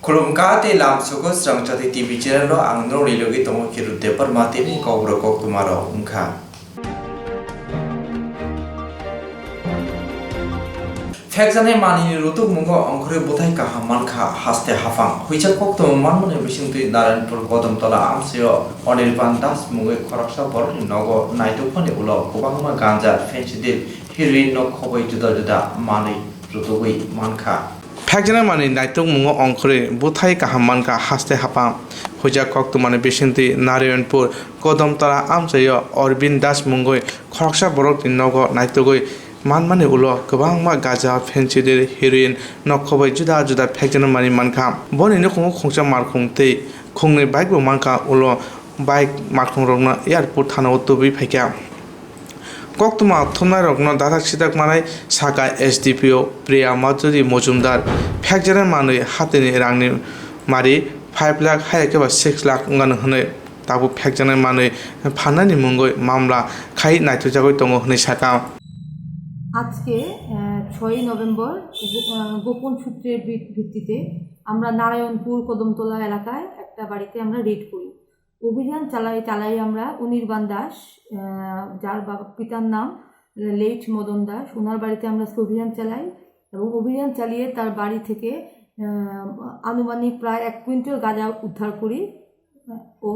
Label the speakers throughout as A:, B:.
A: Kurumkate lam suko Swrangchati TV channel ro ang nori logi tongo kiru depar mati ni Kokborok koktwma ro ungkha. Fekjane mani rutuk mungo angkore bothai kaham mankha haste hafang huicha koktwma manmone bisingtui Naranpur Kodamtola amseo Anirban Das mungo khoraksa bor nogo naitupani ulo kubangma ganja fensidil heroin no khoboi juda juda mani rutugui mankha.
B: Fekjana mani naitung mungo ongkore buthai kahamanka haste hapa hoja koktwma besinti Naranpur Kodamtola amsayo Anirban Das mungoi khoraksa borok nogo naitugoi manmani ulo kwbangma gaja fensidir heroin nokhobai juda juda fekjana mani mankha boni no khongsa markhung tei khongni bike bo mankha ulo bike markhung rokna airport thana uttubi phaikya koktwma thumnai rokno dadak sidak manai saka SDPO Priya Madhuri Mojumdar fekjana mani hatini rangni mari 5 lakh hayake ba 6 lakh ngan hne tabu fekjana mani phanani mungoi mamla khai naitujagoi tongo hne saka
C: আজকে 6ই November গোপন সূত্রের ভিত্তিতে আমরা নারায়ণপুর কদমতলা এলাকায় একটা বাড়িতে আমরা red করি। অভিযান চালাই আমরা অনির্বাণ দাস, যার পিতার নাম লেট মদন দাস, ওনার বাড়িতে আমরা অভিযান চালাই এবং অভিযান চালিয়ে তার বাড়ি থেকে আনুমানিক প্রায় 1 কুইন্টাল গাঁজা উদ্ধার করি ও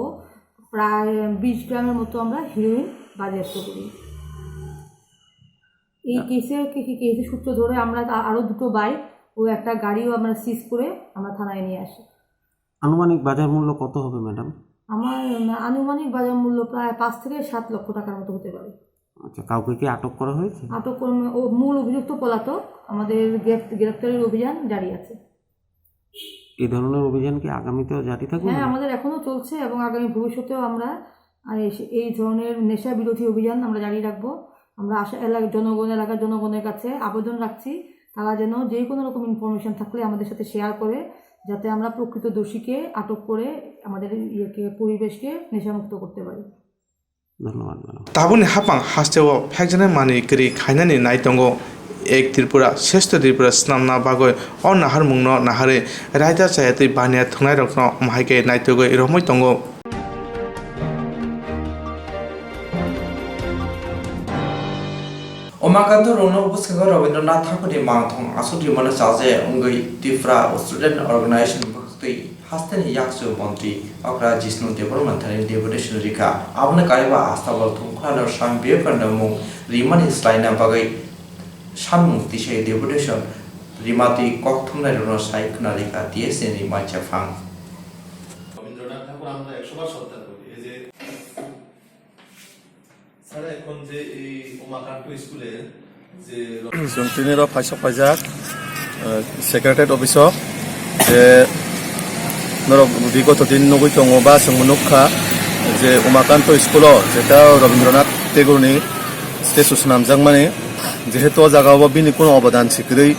C: প্রায় 20 গ্রামের মতো আমরা হেরোইন বাজেয়াপ্ত করি। এই কেসের সূত্র ধরে আমরা আরও 2টো বাইক ও একটা গাড়িও আমরা সিজ করে আমরা থানায় নিয়ে আসি।
D: আনুমানিক বাজার মূল্য কত হবে ম্যাডাম?
C: আমার আনুমানিক বাজার মূল্য প্রায় 5 থেকে 7 লক্ষ টাকার মতো হতে পারে।
D: আচ্ছা, কাউকে কি আটক করা হয়েছে?
C: আটক ও মূল অভিযুক্ত পলাতক, আমাদের গ্রেফতারের অভিযান জারি আছে।
D: এই ধরনের অভিযান কি আগামীতেও জারি থাকবে?
C: হ্যাঁ, আমাদের এখনও চলছে এবং আগামী ভবিষ্যতেও আমরা এই ধরনের নেশা বিরোধী অভিযান আমরা জারি রাখবো। আমরা এলাকার জনগণের কাছে আবেদন রাখছি তারা যেন যে কোনো রকম ইনফরমেশন থাকলে আমাদের সাথে শেয়ার করে, যাতে আমরা প্রকৃত দোষীকে আটক করে আমাদের পরিবেশকে নেশামুক্ত করতে পারি।
D: ধন্যবাদ।
B: তাবুনি হাপাং হাস্তেও ফেকজনে মানি করি খাইনানি নাইতঙ্গো এক ত্রিপুরা শ্রেষ্ঠ ত্রিপুরা স্নামনা বাগয় অ নাহার মুংন নাহারে রায়দা চায়াতে বানিয়া থংনাই রকন মাহাইকে নাইতগৈ রহমই তঙ্গো
A: Omakanto rono buskaga Rabindranath Thakurni mangthong asuri mana chaje ongoi tifra student organization bhakti hasten yaksu mantri akra jisnu debar manthani deputation rika abna kaiba astabal thungkhana sambye karna mung riman islaina bagai samung tishe deputation rimati kokthumna rono saikna rika tiesen rimai chafang
E: Rabindranath ঠাকুর আমরা 100 বার শ্রদ্ধা করি। এই যে sir এখন যে এই উমাকান্ত স্কুলে যে জন্তিনেরা ফাইজাক সেক্রেটারিয়েট অফিসক যে বিগত দিন নগৈ দङ বা जों नुखा যে উমাকান্ত স্কুল যেটা রবীন্দ্রনাথ টেগরনি স্টেচু নামজাক মানে যেহেতু জায়গাও বিনি কোনো অবদান শিখरै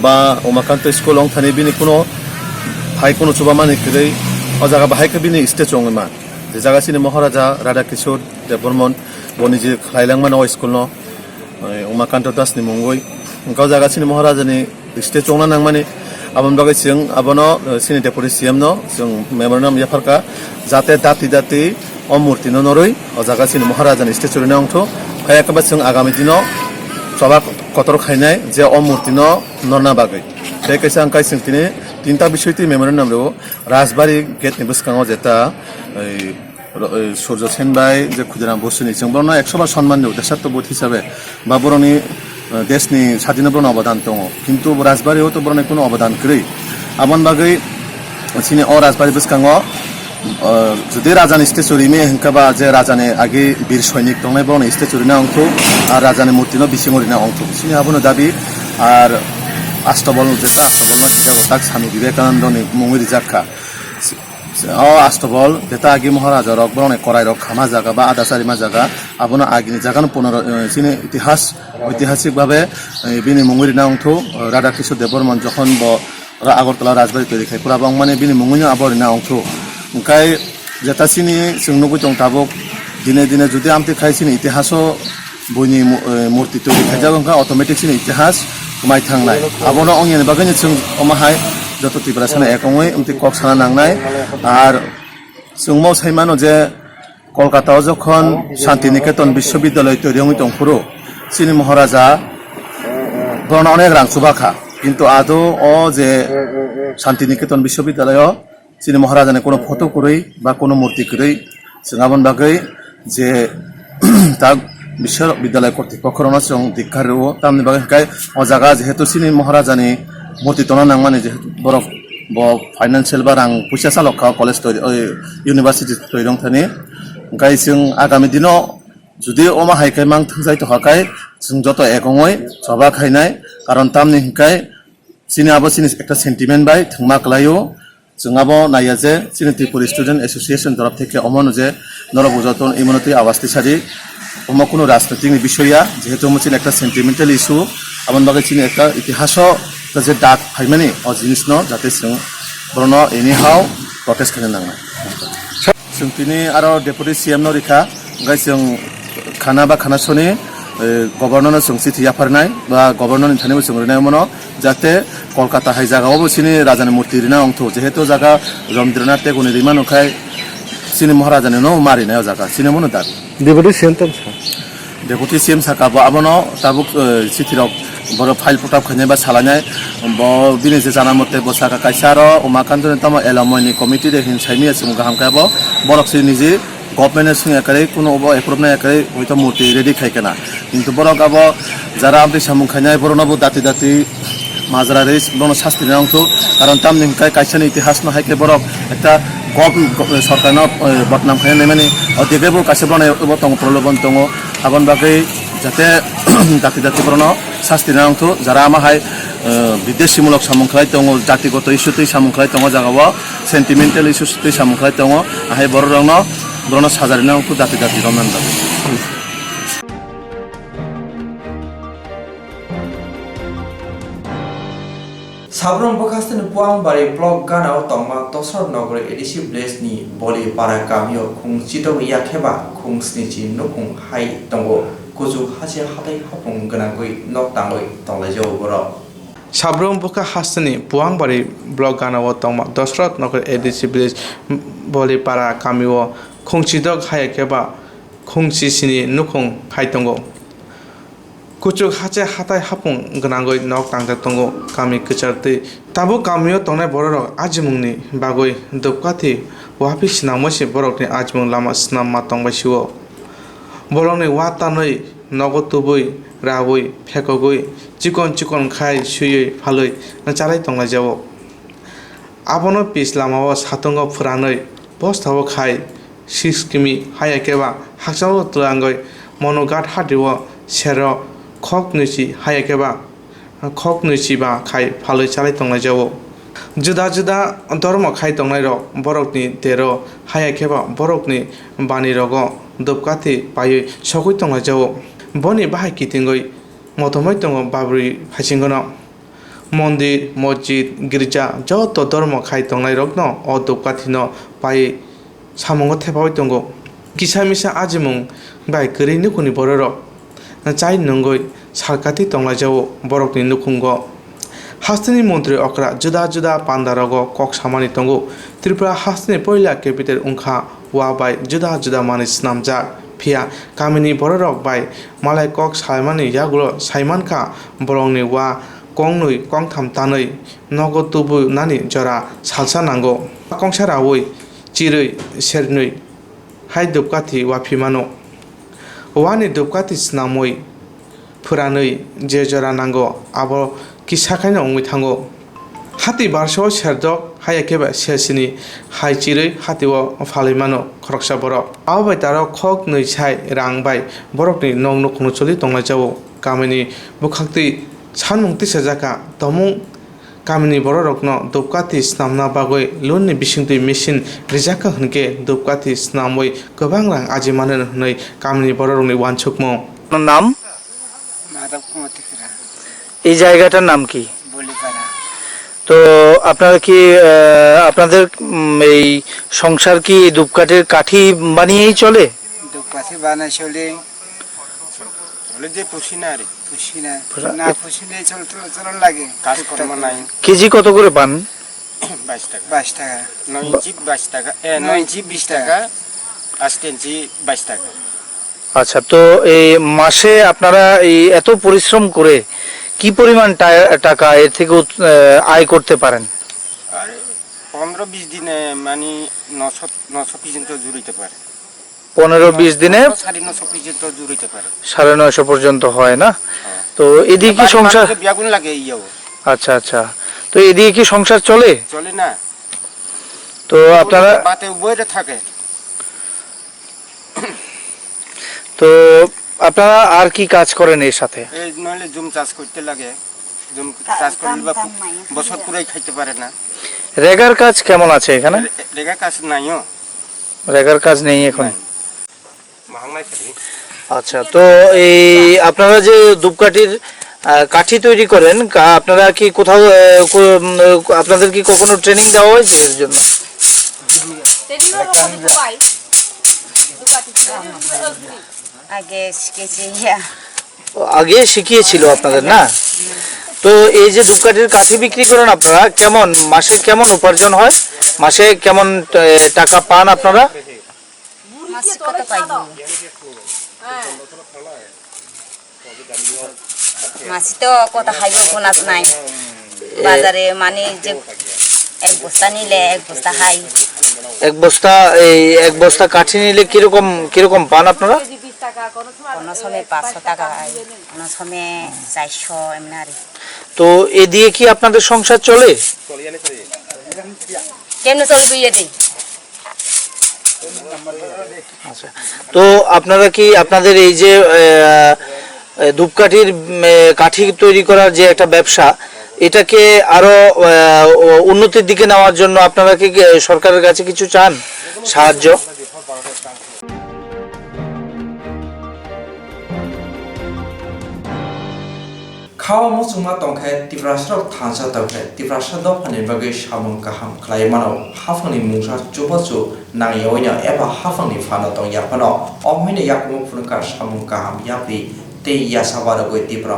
E: বা উমাকান্ত স্কুল থানি বিনি কোনো ভাই কোনো চুবা মানে শিখरै ও জায়গা বাহাইকে বিনি স্টেচু मा যে জায়গা চিনি মহারাজা রাধা কিশোর দেববর্মন বনি যে খাইলাংমান ও স্কুল ন উমাকান্ত দাসনি মঙ্গই গাव জায়গা চিনি মহারাজানি স্টেচু नांमाने आबन बागै जों आबनो सिनि डेपुटी सीएम न जों मेमोरेन्डाम याफारका जाते दाति अ मूर्ति न नरै अ जागा सिनि महाराजानि स्टेचु न अंथो फायाकबा जों आगामी दिनो सभा कतर खाइनाय जे अ मूर्ति न नरना बागै बे कैसा अंकाय सिंतिनि तीनटा बिषयति मेमोरेन्डाम रो राजबारि गेटनि बसकाङाव जेता সূর্য সেন ভাই যে ক্ষুদিরাম বসুনি जों बरनो 100 বার সম্মান দেও দেশাত্মবোধ হিসাবে বা বরনি দেশনি স্বাধীনতার অবদান দङ কিন্তু রাজবাড়িও তো বরনে কোনো অবদান কरै আবন বাগै সিনে অ রাজবাড়ি বসকাङाव যদি রাজানি স্টেচু রিমে হংকাবা যে রাজানি আগে বীর সৈনিক দংনাই বরনে স্টেচু রিনা অংশ আর রাজানি মূর্তি ন বিসিঙরিনা অংশ সিনে আবনো দাবি আর আষ্টবল যেটা আষ্টবল না তাক স্বামী বিবেকানন্দনি মুঙি জাখা ও আষ্টবল যেটা আগে মহারাজা রক বরনে করাই রক খামা জায়গা বা আদাসারিমা জায়গা আবনো আগিনি জায়গানো চিনি ঐতিহাসিক ভাবে বিনি মুঙুরি নাংথ রাধা কিশোর দেববর্মন যখন আগরতলা রাজবাড়ি তৈরি খাই পুরা মানে বিনি মুঙুনি আবরি না অংথ ওंखाय যেটা চিনি जों नुबुइ दं दाबो दिने दिने जुदि आमति खाइसिनि इतिहासो बयनि मूर्ति तैरि खाइजागोनखा अटोमेटिक सिनि इतिहास माइ थांनाय आबनो अंगिनि बागैनो जों अमाहाय যত ত্রিপুরা সানা একংই উমতি কক সানা নাংনাই আর जों साइमानो जे कलकातायाव जखन शान्तिनिकेतन विश्वविद्यालय तैरि दंफोरो चिनि महाराजा बरना अनेक रां सुबाखा किन्तु आदौ जे शान्तिनिकेतन विश्वविद्यालय चिनि महाराजानि कोनो फटो करै बा कोनो मूर्ति करै जोंहाबन बागै जे ता विश्वविद्यालय कर्तृपक्षरनो जों धिक्कारो तामनि बागै हाय अ जागा जेहेतु चिनि महाराजानि मूर्ति तना नांमानि जेहेतु बरफ फाइनान्सियल बा रां फैसा सालखा कलेज इउनिभार्सिटि तैरं थानि ओंखाय जों आगामी दिनाव जुदि अमा हायखाय मां थंजाय तहाखाय जों जत एकङै सभा खायनाय कारण तामनि हिंखाय चिनि आबो चिनि एकटा सेन्टिमेन्ट बाय थंमा क्लायो जोंहाबो नाया जे चिनि त्रिपुरा स्टुडेन्ट एसोसिएशन तरफ থেকে अमनो जे नरबुजातन इम्युनिटी आवास्ति सारि अमा कोनो राजनीतिक বিষয়া যেহেতু চিনি একটা সেন্টিমেন্টাল ইস্যু আমন বাগে চিনি একটা ইতিহাস যে ডাক ফাইমানি অ জিনিস ন যাতে जों बरनो एनी हाउ प्रटेस्ट खालामनो नाङा जों तिनि आरो डेपुटी सीएम नो रिखा ओंखाय जों खाना बा खानासनि गभर्नर जों चिठी याफारनाय बा गभर्नर थानिबो जों रिनाय मनो जाते कलकाता हाय जागायावबो चिनि राजानि मूर्ति रिना अंथ जेहेतु जागा रमद्रनाथ टेगरनि रिमा नखाय चिनि महाराजानि न मारिनाय जागा चिनि मनो दा
B: डेपुटी सीएम त
E: डेपुटी सीएम साकाबो आबनो ताबुक चिठिराव बर फाइल फटाब खानाय बा सालायनाय बिनि जे जाना मते बसाका कायसारो उमाकान्तनि तम एलमनि कमिटि रे हिनसाइनि जों गाहाम काबो बरकसि निजे गभर्नमेन्ट सिं एकारै कोनो अब एप्रुभ नाय एकारै हयतो मूर्ति रेडी खायकेना किन्तु बरक आबो जारा आमरि सामुं खायनाय बरनबो दाति दाति माजरा रे बनो शास्ति नांगौ कारण तामनि हिंखाय कायसानि इतिहास न हायके बरक एकटा सरकारनो बदनाम खायनाय माने अदेगेबो कासेबनाय बतंग प्रलोभन दङ आबन बागै जाते दाति दाति बरनो शास्ति नांगौ जारा आमाहाय विदेशीमूलक सामुंखाय दङ जातिगत इस्युतै सामुंखाय दङ जागाव सेन्टिमेन्टेल इस्युतै सामुंखाय दङ आहाय बरनो साजारि नांगौ दाति दाति रमनान बागै
A: साब्रम बखास्तेन पुआंबारि ब्लक गानाव तंमा तसर नगर एडिसि ब्लेसनि बलि पारा गामियाव खुं चिदो याखेबा खुं स्निचि नुखुं हाय दंगो कुजु हासे हाथाय हाफुं गोनांगै नकतांगै तंलायजौ बर
B: साब्रम बखा हास्तेनि पुआंबारि ब्लक गानाव तंमा दशरथ नगर एडिसि ब्लेस बलि पारा गामियाव खुं चिदो हायखेबा खुं चिसिनि नुखुं हाय दंगो कुचुक हाचे हाथाय हाफुं गोनांगै नक तांजा दंगो गामि कचारते ताबो गामियाव तंनाय बररक आजिमुंनि बागै दोबकाथि वाफि सिनामसे बरकनि आजिमुं लामा सिनामा तंबायसिओ बरकनि वातानै नगतुबै राबै फेकगै चिकन चिकन खाय सुयै फालै चालाय तंलाय जावो आबनो पिस लामाव सातंग फुरानै बस्ताव खाय 6 किमि हायाकेबा हाकसाव तुलांगै मनोगाट हादिव सेरो खक नैसि हायाकेबा खक नैसिबा खाय फालै चालाय तंलाय जावो जुदा जुदा धर्म खाय तंनाय र बरकनि तेरो हायाकेबा बरकनि बानि रग दोबकाथि पायै सगै तंलाय जावो बनि बाहाय कितिंगै मथमै दङ बाबुरि फाइसिंगन मन्दिर मस्जिद गिर्जा जत धर्म खाय तंनाय रगन अ दोबकाथिन पायै सामंग थेबाय दङ किसा मिसा आजिमुं बाय गोरै नुखुनि बरर चाय नंगै सारकाथि तंलाय जावो बरकनि नुखुंग हास्तिनि मन्त्रि अक्रा जुदा जुदा पान्दारग कक सामानि तंगो त्रिपुरा हास्तिनि पहिला केपिटेल उंखा वा बाय जुदा जुदा मानि स्नामजा फिया गामिनि बररक बाय मालाय कक सायमानि यागुल सायमानखा बरंनि वा कंनै कंथाम तानै नगतुबु नानि जरा सालसा नांगौ कंसा रावै चिरै सेरनै हाय दोबकाथि वाफिमानो वानि दोबकाथि स्नामै फुरानै जे जरा नांगौ आब किसाखायनो अंगै थांगौ हाति बारसो सेरदक हायाकेबा सेरसिनि हाय चिरै हातिव फालैमानो खरकसा बरक आवबाय तारो खक नै साय रांबाय बरकनि नं नखुनु चलि तंलाय जावो गामिनि बुखाक्ति सानमुंति सेजाका तमुं गामिनि बररकनो दोबकाथि स्नामना बागै लोननि बिसिंति मेसिन रिजाका हनके दोबकाथि स्नामै गोबां रां आजिमानो होनै गामिनि बररकनि वानसुकमो
F: नाम এই জায়গাটার নাম কি তো আপনারা কি আপনাদের এই সংসার কি ধূপকাঠির কাঠি বানিয়েই চলে
G: ধূপকাঠি বানাই চলে চলে যে পুষি না রে পুষি না না পুষিলে চলতে লাগে কাজকর্ম নাই
F: কেজি কত করে পান
G: 22 টাকা 9 ইঞ্চি 22 টাকা 9 ইঞ্চি 20 টাকা 8 ইঞ্চি 22 টাকা।
F: আচ্ছা, তো এই মাসে আপনারা এই এত পরিশ্রম করে কি পরিমাণ টাকা এর থেকে আয় করতে পারেন?
G: আর 15-20 দিনে মানে 900 পর্যন্ত জুড়িতে পারে।
F: 15-20 দিনে
G: 950 পর্যন্ত জুড়িতে পারে।
F: 950 পর্যন্ত হয় না? তো এদিকে কি সংসার
G: বিয়াগুন লাগে ইয়াও।
F: আচ্ছা আচ্ছা, তো এদিকে কি সংসার চলে?
G: চলে না।
F: তো আপনারা
G: বাতে বইরে থাকে।
F: তো আপনারা আর কি কাজ করেন এর সাথে?
G: এই নইলে জুম চাষ করতে লাগে। জুম চাষ করলে বা বছর পুরাই খাইতে পারে না।
F: রেগার কাজ কেমন আছে এখানে?
G: রেগা কাজ নাইও।
F: রেগার কাজ নেই এখন। আচ্ছা, তো এই আপনারা যে ধূপকাঠির কাঠি তৈরি করেন, আপনারা কি কোথাও আপনাদের কি কখনো ট্রেনিং দেওয়া হয়েছে এর জন্য? আগে শিখিয়েছিল আপনাদের না? তো এই যে ধূপকাঠির কাঠি বিক্রি করেন আপনারা, কেমন মাসে কেমন উপার্জন হয়? মাসে কেমন টাকা পান আপনারা?
H: মাছি তো কত খাইব কোনা নাই বাজারে, মানে যে এক বস্তা নিলে এক বস্তা খাই।
F: এক বস্তা কাঠি নিলে কিরকম পান আপনারা?
H: কোনো সময় 500 টাকা খাই, কোনো সময় 400 এমনি আর।
F: তো এ দিয়ে কি আপনাদের সংসার চলে?
H: কেমনে চলবে এটাই।
F: আচ্ছা, তো আপনারা কি আপনাদের এই যে ধূপকাঠির কাঠি তৈরি করার যে একটা ব্যবসা, এটাকে আরো উন্নতির দিকে নেওয়ার জন্য আপনারা কি সরকারের কাছে কিছু চান সাহায্য?
A: খাওয়া মুসুমা তংখায় তিব্রাসরক থানসা তংখায় তিব্রাসা দফানি বাগै সামং কাহাম খ্লাইমানাव हाफांनि मुंसा चुबाचु नांगियावैनो एबा हाफांनि फानो दं याफानो अमैनो याकमु फुनका सामं काहाम याप्रि ते यासाबारगै तिब्रा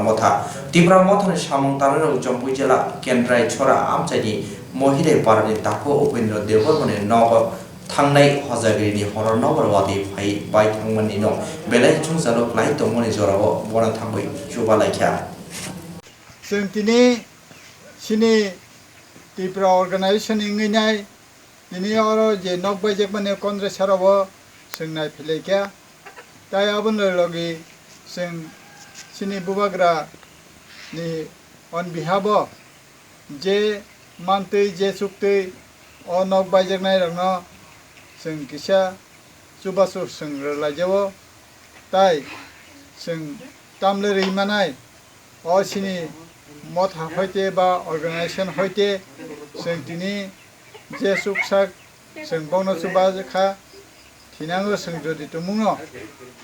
A: मथानि सामं तानानो जम्पुइ जिल्ला केन्द्राय छरा आमचाइनि महिला पारानि दाखो उपेन्द्र देवबर्मनि नग थांनाय हजागिरिनि हरर नगरवादी बाय थांमोननि न बेलाय चुंजालो क्लाइ दंमोनि जराव बना थांबै चुबा लायखा
I: जों दिनै सिनि त्रिपुरा अर्गानाइजेशन इंगिनाय दिनै आरो जे नक बाइजेक माने कांग्रेस सारावो जों नायफैलायखा ताय आबोनो लगे जों सिनि बुबाग्रा नि अन बिहाफ जे मानतै जे सुक्तै अ नक बाइजेक नायरंनो जों किसा सुबासु जों लायजावो ताय जों तामले रैमानाय अ सिनि मत हईते बा अर्गानाइजेशन हईते जों दिनै जे सुख साक जों बावनो सुबाखा थिनांगो जों जुदि तुमुंनो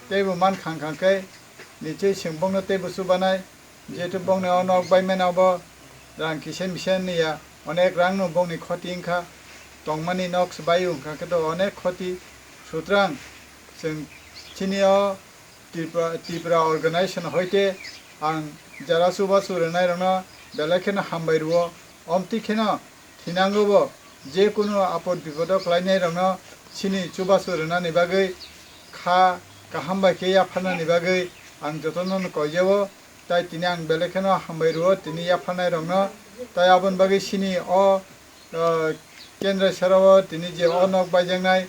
I: तेबो मान खांखांखै निचै जों बावनो तेबो सुबानाय जेतु बावनो अनक बायमेनावबो रां किसेन बिसेन निया अनेक रां नो बावनि खति इंखा तंमानि नक्स बायु इंखाखैथ अनेक खति सुतरां जों सिनिया त्रिपुरा अर्गानाइजेशन हईते आं যারা সুবাসু রেনাই রনা বেলাখেন হামবাইরুও অমতিখেন থিনাঙ্গবো যে কোনো আপদ বিপদ ক্লাইনাই রনা সিনি সুবাসু রেনানি বাগै খা কাহামবাইকে আফানানি বাগै आं যতন কইজাবো তাই তিনি आं বেলাখেন হামবাইরুও তিনি আফানাই রনা তাই আবন বাগै সিনি অ কেন্দ্র সেরাও তিনি যে অনক বাইজাংনাই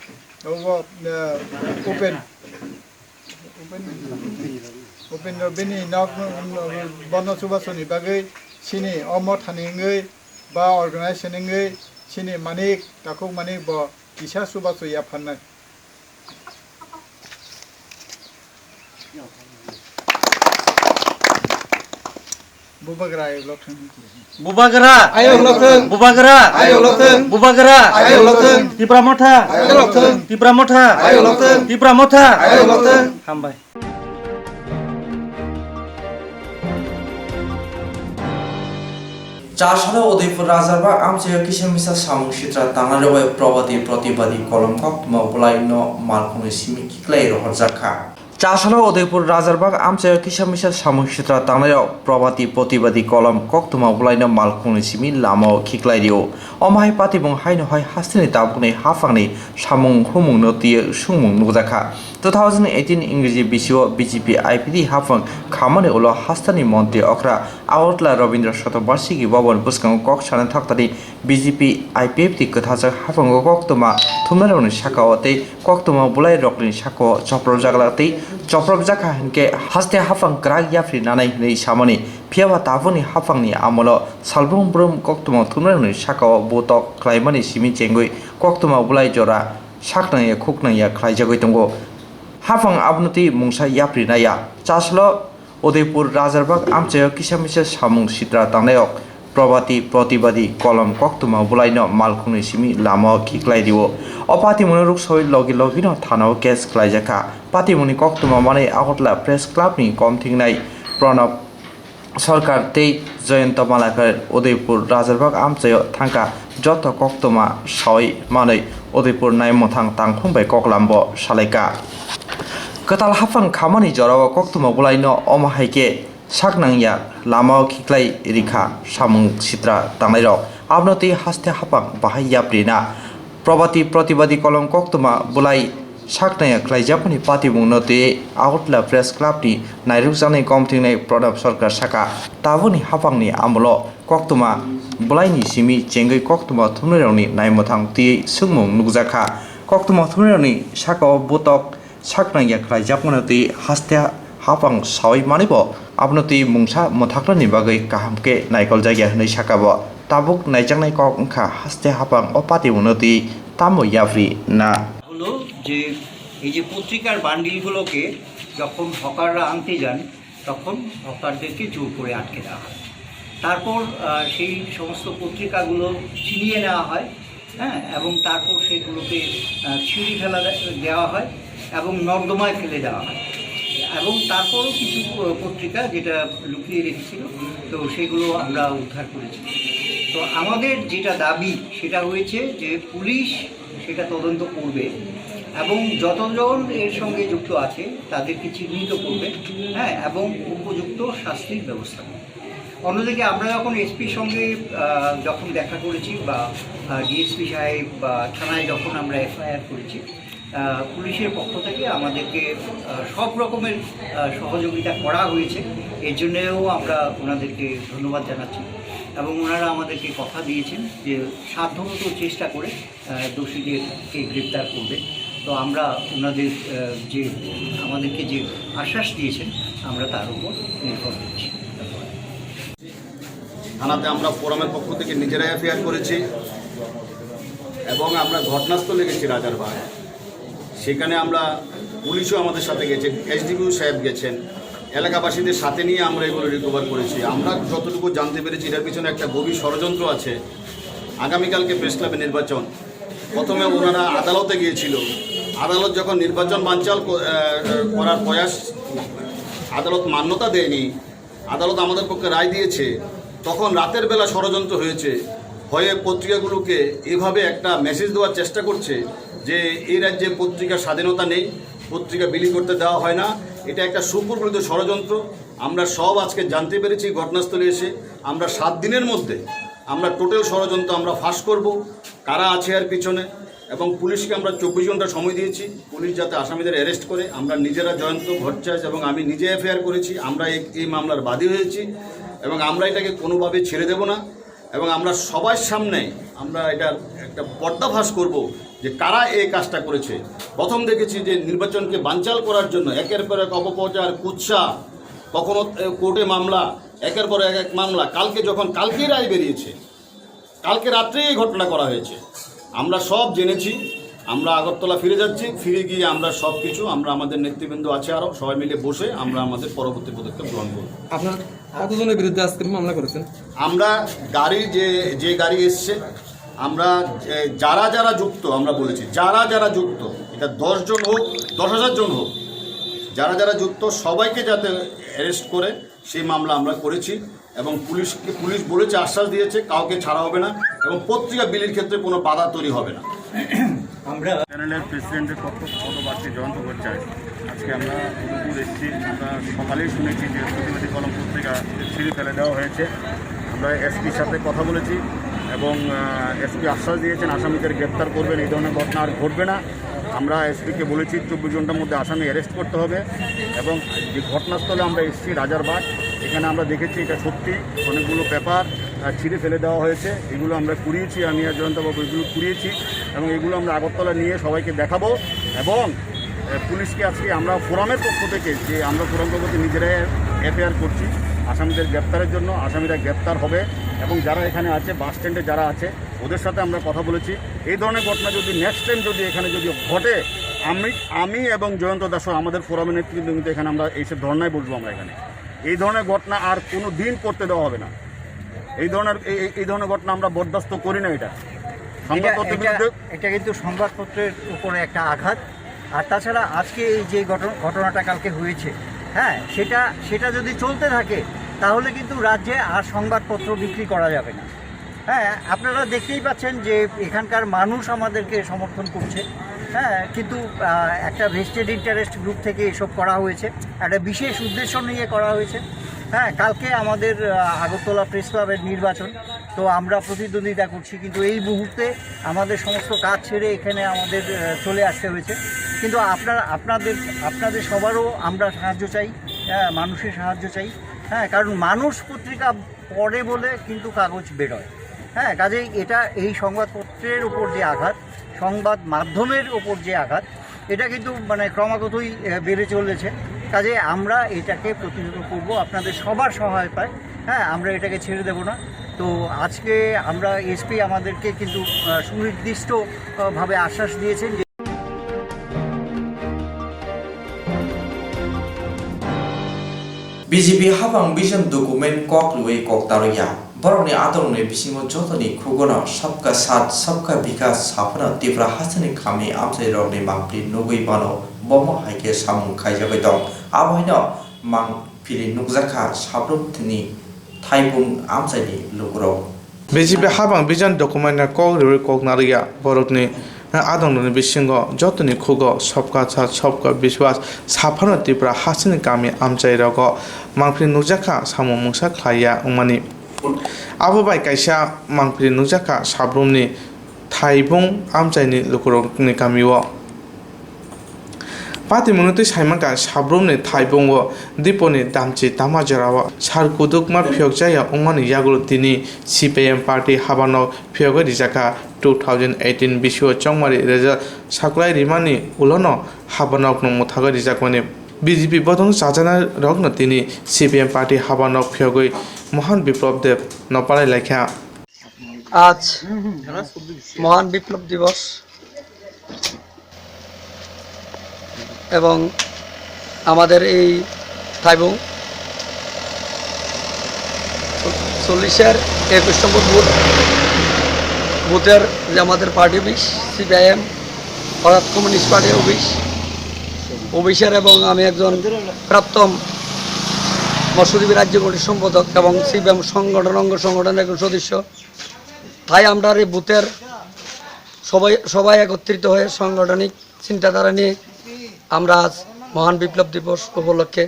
I: उपेन्द्र बेनि नक बन सुबासुनि बागै सिनि अमत हानिङै बा अर्गानाइजेशनिङै सिनि मानिक ताखौ मानिक ब किसा सुबासु याफाननाय बुबाग्रा आयो लथों
F: बुबाग्रा
I: आयो लथों
F: बुबाग्रा
I: आयो लथों
F: बुबाग्रा
I: आयो लथों
F: तिब्रा मथा
I: आयो लथों
F: तिब्रा मथा
I: आयो लथों
F: तिब्रा मथा
I: आयो लथों
F: हामबाय
A: चारसाला उदयपुर राजारबा आमचे किसमिसा सामं सित्रा तांगारबाय प्रवादी प्रतिबादी कलम कोक्तमा बुलाइनो मालखुनि सिमि किक्लाय रहरजाखा চাষালা উদয়পুর রাজারবাগ আমচায় কিসামিসা সামूहिक क्षेत्र तांनायाव प्रभाती प्रतिबादी कलम कोक्तमा बुलायनो मालखुंनि सिमी लामाव खिख्लायरियो अमाहाय पातिबुं हायनो हाय हास्तिनि दाबुनि हाफांनि सामुं हुमुं नतियो सुंमुं नुजाखा 2018 इंग्रेजी बिसिओ बीजेपी आईपीडी हाफां खामानि उलो हास्तानि मन्त्री अख्रा आवतला रवीन्द्र शतबार्षिकी भवन बुस्कां कक सानो थाक्तानि बीजेपी आईपीएफटी कथाजों हाफांगो कोक्तमा थुमनारनि साखावते कोक्तमा बुलाय रकनि साखो चप्रब जागलाते चप्रब जाखा हिनके हास्ते हाफां क्राग याफ्रि नानाय हिनै सामनि फियाबा ताबुनि हाफांनि आमलो सालब्रुम ब्रुम कोक्तमा थुमनारनि साखाव बोतक क्लाइमानि सिमि चेंगुइ कोक्तमा बुलाय जरा साखनाया खुकनाया क्लाइजागै दंगो हाफां आबनुति मुंसा याफ्रि नाया चासल उदयपुर राजारबाग आमचाय किसामिसा सामुं सिद्रा तांनायाव प्रभाती प्रतिबादी कलम कोक्तमा बुलायनो मालखुंनि सिमी लामाव खिख्लायरियो अपातिमुनि रुखसय लगे लगेनो थानाव केस क्लाइजाखा पातिमुनि कोक्तमा माने आगतला प्रेस क्लाबनि कमथिंनाय प्रणब सरकार तै जयंत मालाकर उदयपुर राजारबाग आमचाय थांका जत कोक्तमा सय मानै उदयपुर नायमथां तांफुंबाय ककलाम्ब सालायका कताल हाफां खामानि जराव कोक्तमा बुलायनो अमाहायके साकनांया लामाव खिख्लाय रिखा सामुं सित्रा तांनायराव आबनति हास्ते हाफां बाहाय याप्रिना प्रभाती प्रतिबादी कलम कोक्तमा बुलाय साकनाया क्लाइजापनि पातिबुं नति आगतला प्रेस क्लाबनि नायरुक जानाय कमथिंनाय प्रणब सरकार साका ताबुनि हाफांनि आमलो कोक्तमा बुलायनि सिमी चेंगै कोक्तमा थुमनायरावनि नायमथां तियै सुंमुं नुजाखा कोक्तमा थुमनायरावनि साकाव बोतक साकनाया क्लाइजापनति हास्ते हाफां सावै मानिबो आबनति मुंसा मथाक्लानि बागै काहामके नायकल जायगा हनै साकाब ताबुक नायजांनाय कखा हास्ते हाफां अपाति उन्नति तामो याफ्रि ना
J: হলো যে এই যে পত্রিকার বান্ডিলগুলোকে যখন হকাররা আনতে যান তখন হকারদেরকে জোর করে আটকে দেওয়া হয় তারপর সেই সমস্ত পত্রিকাগুলো ছিনিয়ে নেওয়া হয় হ্যাঁ এবং তারপর সেগুলোকে ছিঁড়ে ফেলা দেওয়া হয় এবং নর্দমায় ফেলে দেওয়া হয় এবং তারপরও কিছু পত্রিকা যেটা লুকিয়ে রেখেছিল তো সেগুলো আমরা উদ্ধার করেছি তো আমাদের যেটা দাবি সেটা হয়েছে যে পুলিশ সেটা তদন্ত করবে এবং যতজন এর সঙ্গে যুক্ত আছে তাদেরকে চিহ্নিত করবে হ্যাঁ এবং উপযুক্ত শাস্তির ব্যবস্থা করবে অন্যদিকে আমরা যখন এসপির সঙ্গে যখন দেখা করেছি বা ডিএসপি সাহেব বা থানায় যখন আমরা এফআইআর করেছি পুলিশের পক্ষ থেকে আমাদেরকে সব রকমের সহযোগিতা করা হয়েছে এর জন্যেও আমরা ওনাদেরকে ধন্যবাদ জানাচ্ছি এবং ওনারা আমাদেরকে কথা দিয়েছেন যে সাধ্যমতো চেষ্টা করে দোষীদেরকে গ্রেপ্তার করবে তো আমরা ওনাদের যে আমাদেরকে যে আশ্বাস দিয়েছেন আমরা তার উপর নির্ভর করছি
E: থানাতে আমরা ফোরামের পক্ষ থেকে নিজেরাই এফআইআর করেছি এবং আমরা ঘটনাস্থলে গেছি রাজারবাগ সেখানে আমরা পুলিশও আমাদের সাথে গেছে এসডিপিও সাহেব গেছেন এলাকাবাসীদের সাথে নিয়ে আমরা এগুলো রিকভার করেছি আমরা যতটুকু জানতে পেরেছি এটার পিছনে একটা গভীর ষড়যন্ত্র আছে আগামীকালকে প্রেস ক্লাবে নির্বাচন প্রথমে ওনারা আদালতে গিয়েছিল আদালত যখন নির্বাচন বানচাল করার প্রয়াস আদালত মান্যতা দেয়নি আদালত আমাদের পক্ষে রায় দিয়েছে তখন রাতের বেলা ষড়যন্ত্র হয়েছে ভয়ে পত্রিকাগুলোকে এভাবে একটা মেসেজ দেওয়ার চেষ্টা করছে যে এই রাজ্যে পত্রিকার স্বাধীনতা নেই পত্রিকা বিলি করতে দেওয়া হয় না এটা একটা সুপরিকল্পিত ষড়যন্ত্র আমরা সব আজকে জানতে পেরেছি ঘটনাস্থলে এসে আমরা 7 দিনের মধ্যে আমরা টোটাল ষড়যন্ত্র আমরা ফাঁস করব কারা আছে এর পিছনে এবং পুলিশকে আমরা 24 ঘন্টা সময় দিয়েছি পুলিশ যাতে আসামিদের অ্যারেস্ট করে আমরা নিজেরা জয়ন্ত ভট্টাচার্য এবং আমি নিজে এফআইআর করেছি আমরা এই মামলার বাদী হয়েছি এবং আমরা এটাকে কোনোভাবে ছেড়ে দেব না এবং আমরা সবার সামনে আমরা এটার একটা পর্দাফাশ করব যে কারা এই কাজটা করেছে প্রথম দেখেছি যে নির্বাচনকে বানচাল করার জন্য একের পর এক অপপ্রচার কুৎসা কখনো কোর্টে মামলা একের পর এক মামলা কালকেই রায় বেরিয়েছে কালকে রাত্রেই এই ঘটনা করা হয়েছে আমরা সব জেনেছি আমরা আগরতলা ফিরে যাচ্ছি ফিরে গিয়ে আমরা সব কিছু আমরা আমাদের নেতৃবৃন্দ আছে আরও সবাই মিলে বসে আমরা আমাদের পরবর্তী পদক্ষেপ গ্রহণ করব
K: আপনার কতজনের বিরুদ্ধে আজকে মামলা করেছেন
E: আমরা গাড়ি যে গাড়ি এসছে আমরা যারা যুক্ত আমরা বলেছি যারা যুক্ত এটা 10 জন হোক 10,000 জন হোক যারা যুক্ত সবাইকে যাতে অ্যারেস্ট করে সেই মামলা আমরা করেছি এবং পুলিশ বলেছে আশ্বাস দিয়েছে কাউকে ছাড়া হবে না এবং পত্রিকা বিলির ক্ষেত্রে কোনো বাধা তৈরি হবে না
J: আমরা
E: প্যানেলের প্রেসিডেন্টের পক্ষপ্রার্থী জয়ন্ত ভট্টাচার্য আজকে আমরা উদয়পুর এসেছি। আমরা সকালেই শুনেছি যে প্রতিবাদী কলম পত্রিকা ছিঁড়ে ফেলে দেওয়া হয়েছে। আমরা এসপির সাথে কথা বলেছি এবং এসপি আশ্বাস দিয়েছেন আসামিদের গ্রেপ্তার করবেন, এই ধরনের ঘটনা আর ঘটবে না। আমরা এসপিকে বলেছি 24 ঘন্টার মধ্যে আসামি অ্যারেস্ট করতে হবে। এবং যে ঘটনাস্থলে আমরা এসেছি রাজারবাগ, এখানে আমরা দেখেছি এটা সত্যি অনেকগুলো পেপার ছিঁড়ে ফেলে দেওয়া হয়েছে। এগুলো আমরা কুড়িয়েছি, আমি আর জয়ন্তবাবু এগুলো কুড়িয়েছি এবং এগুলো আমরা আগরতলা নিয়ে সবাইকে দেখাবো। এবং পুলিশকে আজকে আমরা ফোরামের পক্ষ থেকে যে আমরা ফোরাম প্রতি নিজেরাই এফআইআর করছি আসামিদের গ্রেপ্তারের জন্য। আসামিরা গ্রেপ্তার হবে এবং যারা এখানে আছে বাস স্ট্যান্ডে যারা আছে ওদের সাথে আমরা কথা বলেছি। এই ধরনের ঘটনা যদি নেক্সট টাইম যদি এখানে যদি ঘটে, আমি এবং জয়ন্ত দাসও আমাদের ফোরামের নেতৃত্বে কিন্তু এখানে আমরা এইসব ধর্নায় বসবো। আমরা এখানে এই ধরনের ঘটনা আর কোনো দিন করতে দেওয়া হবে না। এই ধরনের ঘটনা আমরা বরদাস্ত করি না। এটা সংবাদপত্রের বিরুদ্ধে,
J: এটা কিন্তু সংবাদপত্রের উপরে একটা আঘাত। আর তাছাড়া আজকে এই যে ঘটনাটা কালকে হয়েছে, হ্যাঁ, সেটা যদি চলতে থাকে তাহলে কিন্তু রাজ্যে আর সংবাদপত্র বিক্রি করা যাবে না। হ্যাঁ, আপনারা দেখতেই পাচ্ছেন যে এখানকার মানুষ আমাদেরকে সমর্থন করছে। হ্যাঁ, কিন্তু একটা ভেস্টেড ইন্টারেস্ট গ্রুপ থেকে এসব করা হয়েছে, একটা বিশেষ উদ্দেশ্য নিয়ে করা হয়েছে। হ্যাঁ, কালকে আমাদের আগরতলা প্রেস ক্লাবের নির্বাচন, তো আমরা প্রতিদ্বন্দ্বিতা করছি, কিন্তু এই মুহূর্তে আমাদের সমস্ত কাজ ছেড়ে এখানে আমাদের চলে আসতে হয়েছে। কিন্তু আপনাদের সবারও আমরা সাহায্য চাই, মানুষের সাহায্য চাই। হ্যাঁ, কারণ মানুষ পত্রিকা পড়ে বলে কিন্তু কাগজ বেরোয়। হ্যাঁ, কাজেই এই সংবাদপত্রের উপর যে আঘাত, সংবাদ মাধ্যমের ওপর যে আঘাত, এটা কিন্তু মানে ক্রমাগতই বেড়ে চলেছে। কাজে আমরা এটাকে প্রতিহত করব আপনাদের সবার সহায়তায়। হ্যাঁ, আমরা এটাকে ছেড়ে দেব না। তো আজকে আমরা এসপি আমাদেরকে কিন্তু সুনির্দিষ্টভাবে আশ্বাস দিয়েছেন যে
A: BJP habang vision document kok lui kok taroya boroni adorni bisingo jotoni khugono sabka sat sabka vikas sapna tifra hasani khami amsai rokni mangpli nugui bano bomo haike samung khaijabai dong aboino mang pili nukjaka sabrumtini thaibung amsai ni lugro
B: BJP habang vision document kok lui kok naroya borokni आदोंनि बिसिंगो जतनि खुगो सबका साथ सबका विश्वास साफानो तिप्रा हासिन गामि आमचाइरगो मांफ्रि नुजाखा सामु मुसा ख्लाया उमानि आबोबाय कायसा मांफ्रि नुजाखा साब्रुमनि थाइबुं आमचाइनि लुकुरनि गामिओ पाति मुनुति साइमानका साब्रुमनि थाइबुंओ दिपोनि दामचि दामाजराव सारकुदुकमा फियकजाया उमानि यागुल तिनि CPM party हाबानो फियगो रिजाका 2018 बिशु चंगमारि रेजा साकलाय रिमानि उलनो हाबानक नमुथागो रिजाकमानि BJP बदन साजाना रगन तिनि CPM पार्टी हाबानक फियगै महान विप्लव देव नपालाय लेखा
L: आज महान विप्लव दिवस এবং আমাদের এই থাইবুং 40-এর 21 নম্বর বুথের যে আমাদের পার্টি অফিস CPIM অর্থাৎ কমিউনিস্ট পার্টি অফিসের এবং আমি একজন প্রাপ্তম মৎস্যজীবী রাজ্য কমিটির সম্পাদক এবং CPIM সংগঠনের একজন সদস্য। তাই আমরা এই বুথের সবাই একত্রিত হয়ে সাংগঠনিক চিন্তাধারা নিয়ে আমরা আজ মহান বিপ্লব দিবস উপলক্ষে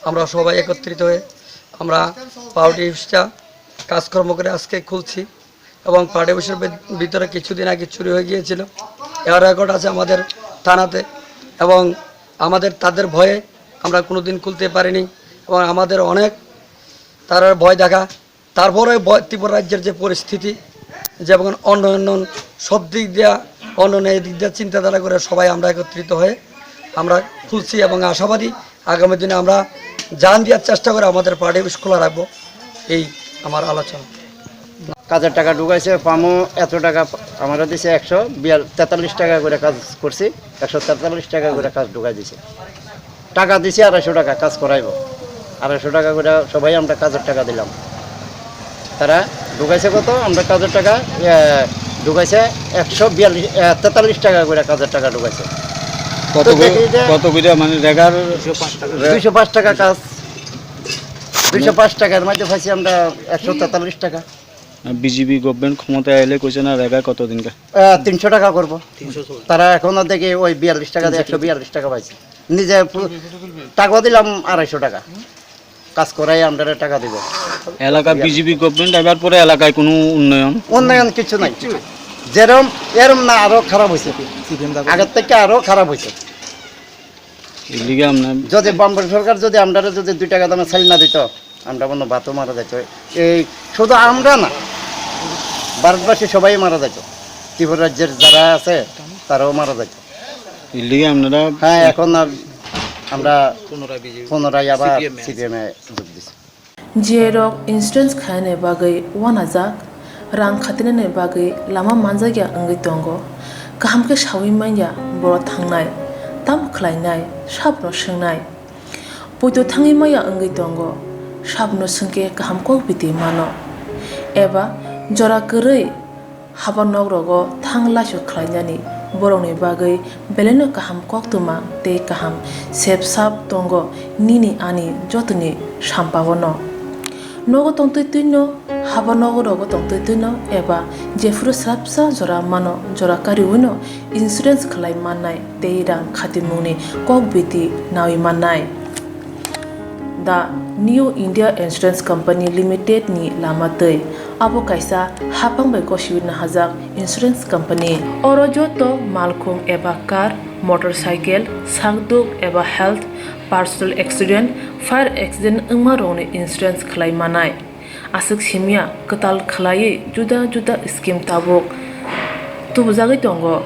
L: আমরা সবাই একত্রিত হয়ে আমরা পার্টি অফিসটা কাজকর্ম করে আজকে খুলছি এবং পার্টি অফিসের ভিতরে কিছুদিন আগে চুরি হয়ে গিয়েছিল, এর রেকর্ড আছে আমাদের থানাতে এবং তাদের ভয়ে আমরা কোনোদিন খুলতে পারিনি এবং আমাদের অনেক তার ভয় দেখা। তারপরে ত্রিপুরা রাজ্যের যে পরিস্থিতি, যেমন অন্য সব দিক দিয়া এই দিক দিয়ে চিন্তাধারা করে সবাই আমরা একত্রিত হয়ে আমরা খুলছি এবং আশাবাদী আগামী দিনে আমরা জান দেওয়ার চেষ্টা করে আমাদের পার্টি অফিস খোলা রাখবো। এই আমার আলোচনা।
G: কাজের টাকা ঢুকাইছে পামো এত টাকা আমরা দিছে 143 টাকা করে কাজ করছি, 143 টাকা করে কাজ ঢুকাই দিছে। টাকা দিছে 250 টাকা কাজ করাইব, 250 টাকা করে সবাই আমরা কাজের টাকা দিলাম। তারা ঢুকাইছে কত? আমরা কাজের টাকা ঢুকাইছে 143 টাকা করে কাজের টাকা ঢুকাইছে। কত করে মানে 205 টাকা কাজ, 205 টাকার মধ্যে পাইছি আমরা 143 টাকা।
M: বিজেপি গভর্নমেন্ট ক্ষমতায় এলে কইছে না রেগা কতদিন
G: 300 টাকা করবো। তারা এখনো দেখে ওই 42 টাকা 142 টাকা পাইছে। নিজে টাকা দিলাম 250 টাকা কাজ করাই আমরা টাকা দিব
M: এলাকা বিজেপি গভর্নমেন্ট এবার পরে এলাকায় কোনো
G: উন্নয়ন কিছু নাই যেরম এরম না আরো খারাপ হয়েছে আগের থেকে আরো খারাপ হয়েছে যদি বামপন্থী সরকার যদি আমরা যদি 2 টাকা দামে চাল না দিত আমরা কোনো ভাতও মারা যেত এই শুধু আমরা না ভারতবাসী সবাই মারা যেত ত্রিপুরা রাজ্যের যারা আছে তারাও মারা যেত
M: আপনারা
G: হ্যাঁ এখন আমরা পুনরায় আবার সিপিএমে যোগ দিচ্ছি
N: জিএরক ইন্সুরেন্স খায়নে বাগै ওয়ানাজাক রাং খাতিনে বাগै লাमा मानजागिया अंगै दंगो गाहामके सावै माइया बर' थांनाय ताम खलायनाय साबनो सोंनाय बयदो थाङै माइया अंगै दंगो साबनो सोंके गाहामको बिदि मानो एबा जरा गोरै हाबा नगरगो थांलासो खलायनानै बर'नि बागै बेलेनो गाहाम कोक्तमा ते गाहाम सेब साब दंगो निनि आनि जतनि साम्पावनो नगो तंतैनो हाबा नगरगो तंतैनो एबा जेफुरो स्राबसा जरा मानो जरा कारिउनो इन्सुरेन्स खलाय माननाय ते रां खातिमुनि कक बिदि नावि माननाय दा new India insurance company limited नि लामातै आबो कायसा हापांबाय गसिबिनो हाजाक इंश्योरेंस कंपनी अरजतो मालखुं एबा कार मोटरसाइकेल सागदुक एबा health personal accident fire accident उमारोने इंश्योरेंस खलाय मानाय आसक सिमिया कताल खलायै जुदा जुदा स्कीम ताबुक तुबजागै दंगो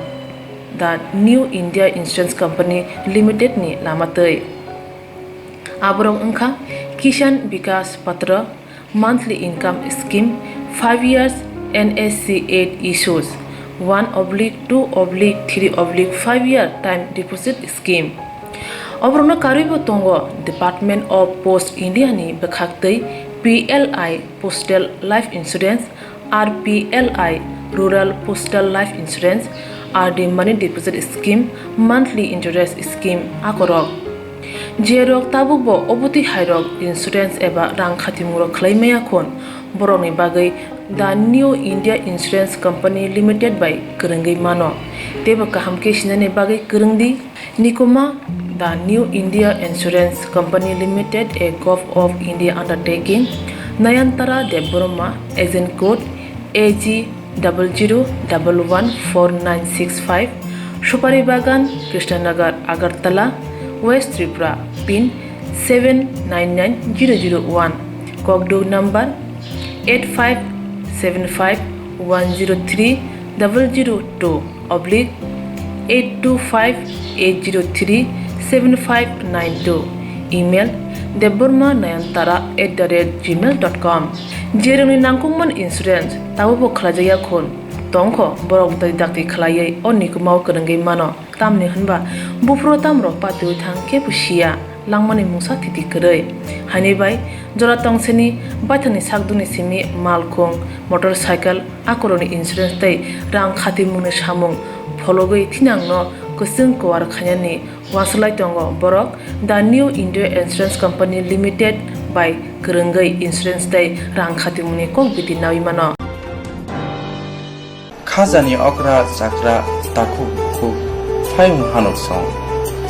N: दा new India insurance company limited नि लामातै आबरं अंखा किसान विकास पत्र monthly income scheme 5 years NSC 8 issues 1/2/3/5 year time deposit scheme अब्रनो कारिबो तंगो डिपार्टमेंट ऑफ पोस्ट इंडिया नि बखाक्तै PLI postal life insurance RPLI rural postal life insurance RD money deposit scheme monthly interest scheme आकरक जेरक ताबुकबो अबति हायरक इंश्योरेंस एबा रां खातिमुरक खलायमाया खन बर'नि बागै दा new India insurance company limited बाय गोरोंगै मानो तेबो गाहामके सिनायनि बागै गोरोंदि निकुमा दा new India insurance company limited a gov of India undertaking Nayantara Debbarma agent code AG00114965 सुपारी बागान Krishnanagar Agartala West Tripura pin 799001 Kokdo number 85751020/825-803-7592 email deborma9antara@gmail.com जेरनि नांगौमोन इंश्योरेंस ताबो खलाजाया खन तंखो बरक दै दाक्ति खलायै अनिको माव गोरोंगै मानो तामनि होनबा बुफ्रो तामरो पातु थां के पुसिया लांमानि मुसा थिति करै हानिबाय जरा तंसेनि बाथनि सागदुनि सिमि मालखुं मोटरसाइकेल आकरनि इंश्योरेंस दै रां खाति मुनो सामुं फलगै थिनांनो गोसों कवार खायानि वासलाय दंगो बरक दा new India insurance company limited बाय गोरोंगै इंश्योरेंस दै रां खाति मुनि कक बिदि नावि मानो
A: खाजानि अग्रा जाग्रा ताखु खु फायम हानक सं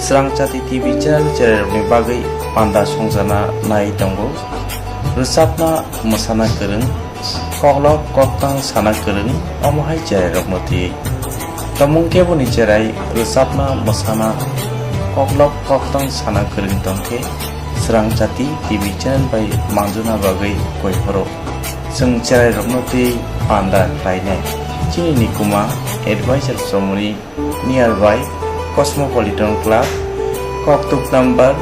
A: स्रांचाति टीवी चेनेलनि बागै पान्दा संजाना नाय दंगो रोजाबना मोसाना गोरों कगलक कक्तां साना गोरों अमहाय जेरायरकमति तमुंकेबनि जेराय रोजाबना मोसाना कगलक कक्तां साना गोरों दंथे स्रांचाति टीवी चेनेल बाय मांजुना बागै गयहरो जों जेरायरकमति पान्दा लायनाय Chini Nikuma Advisor Somuni nearby Cosmopolitan Club Koktuk number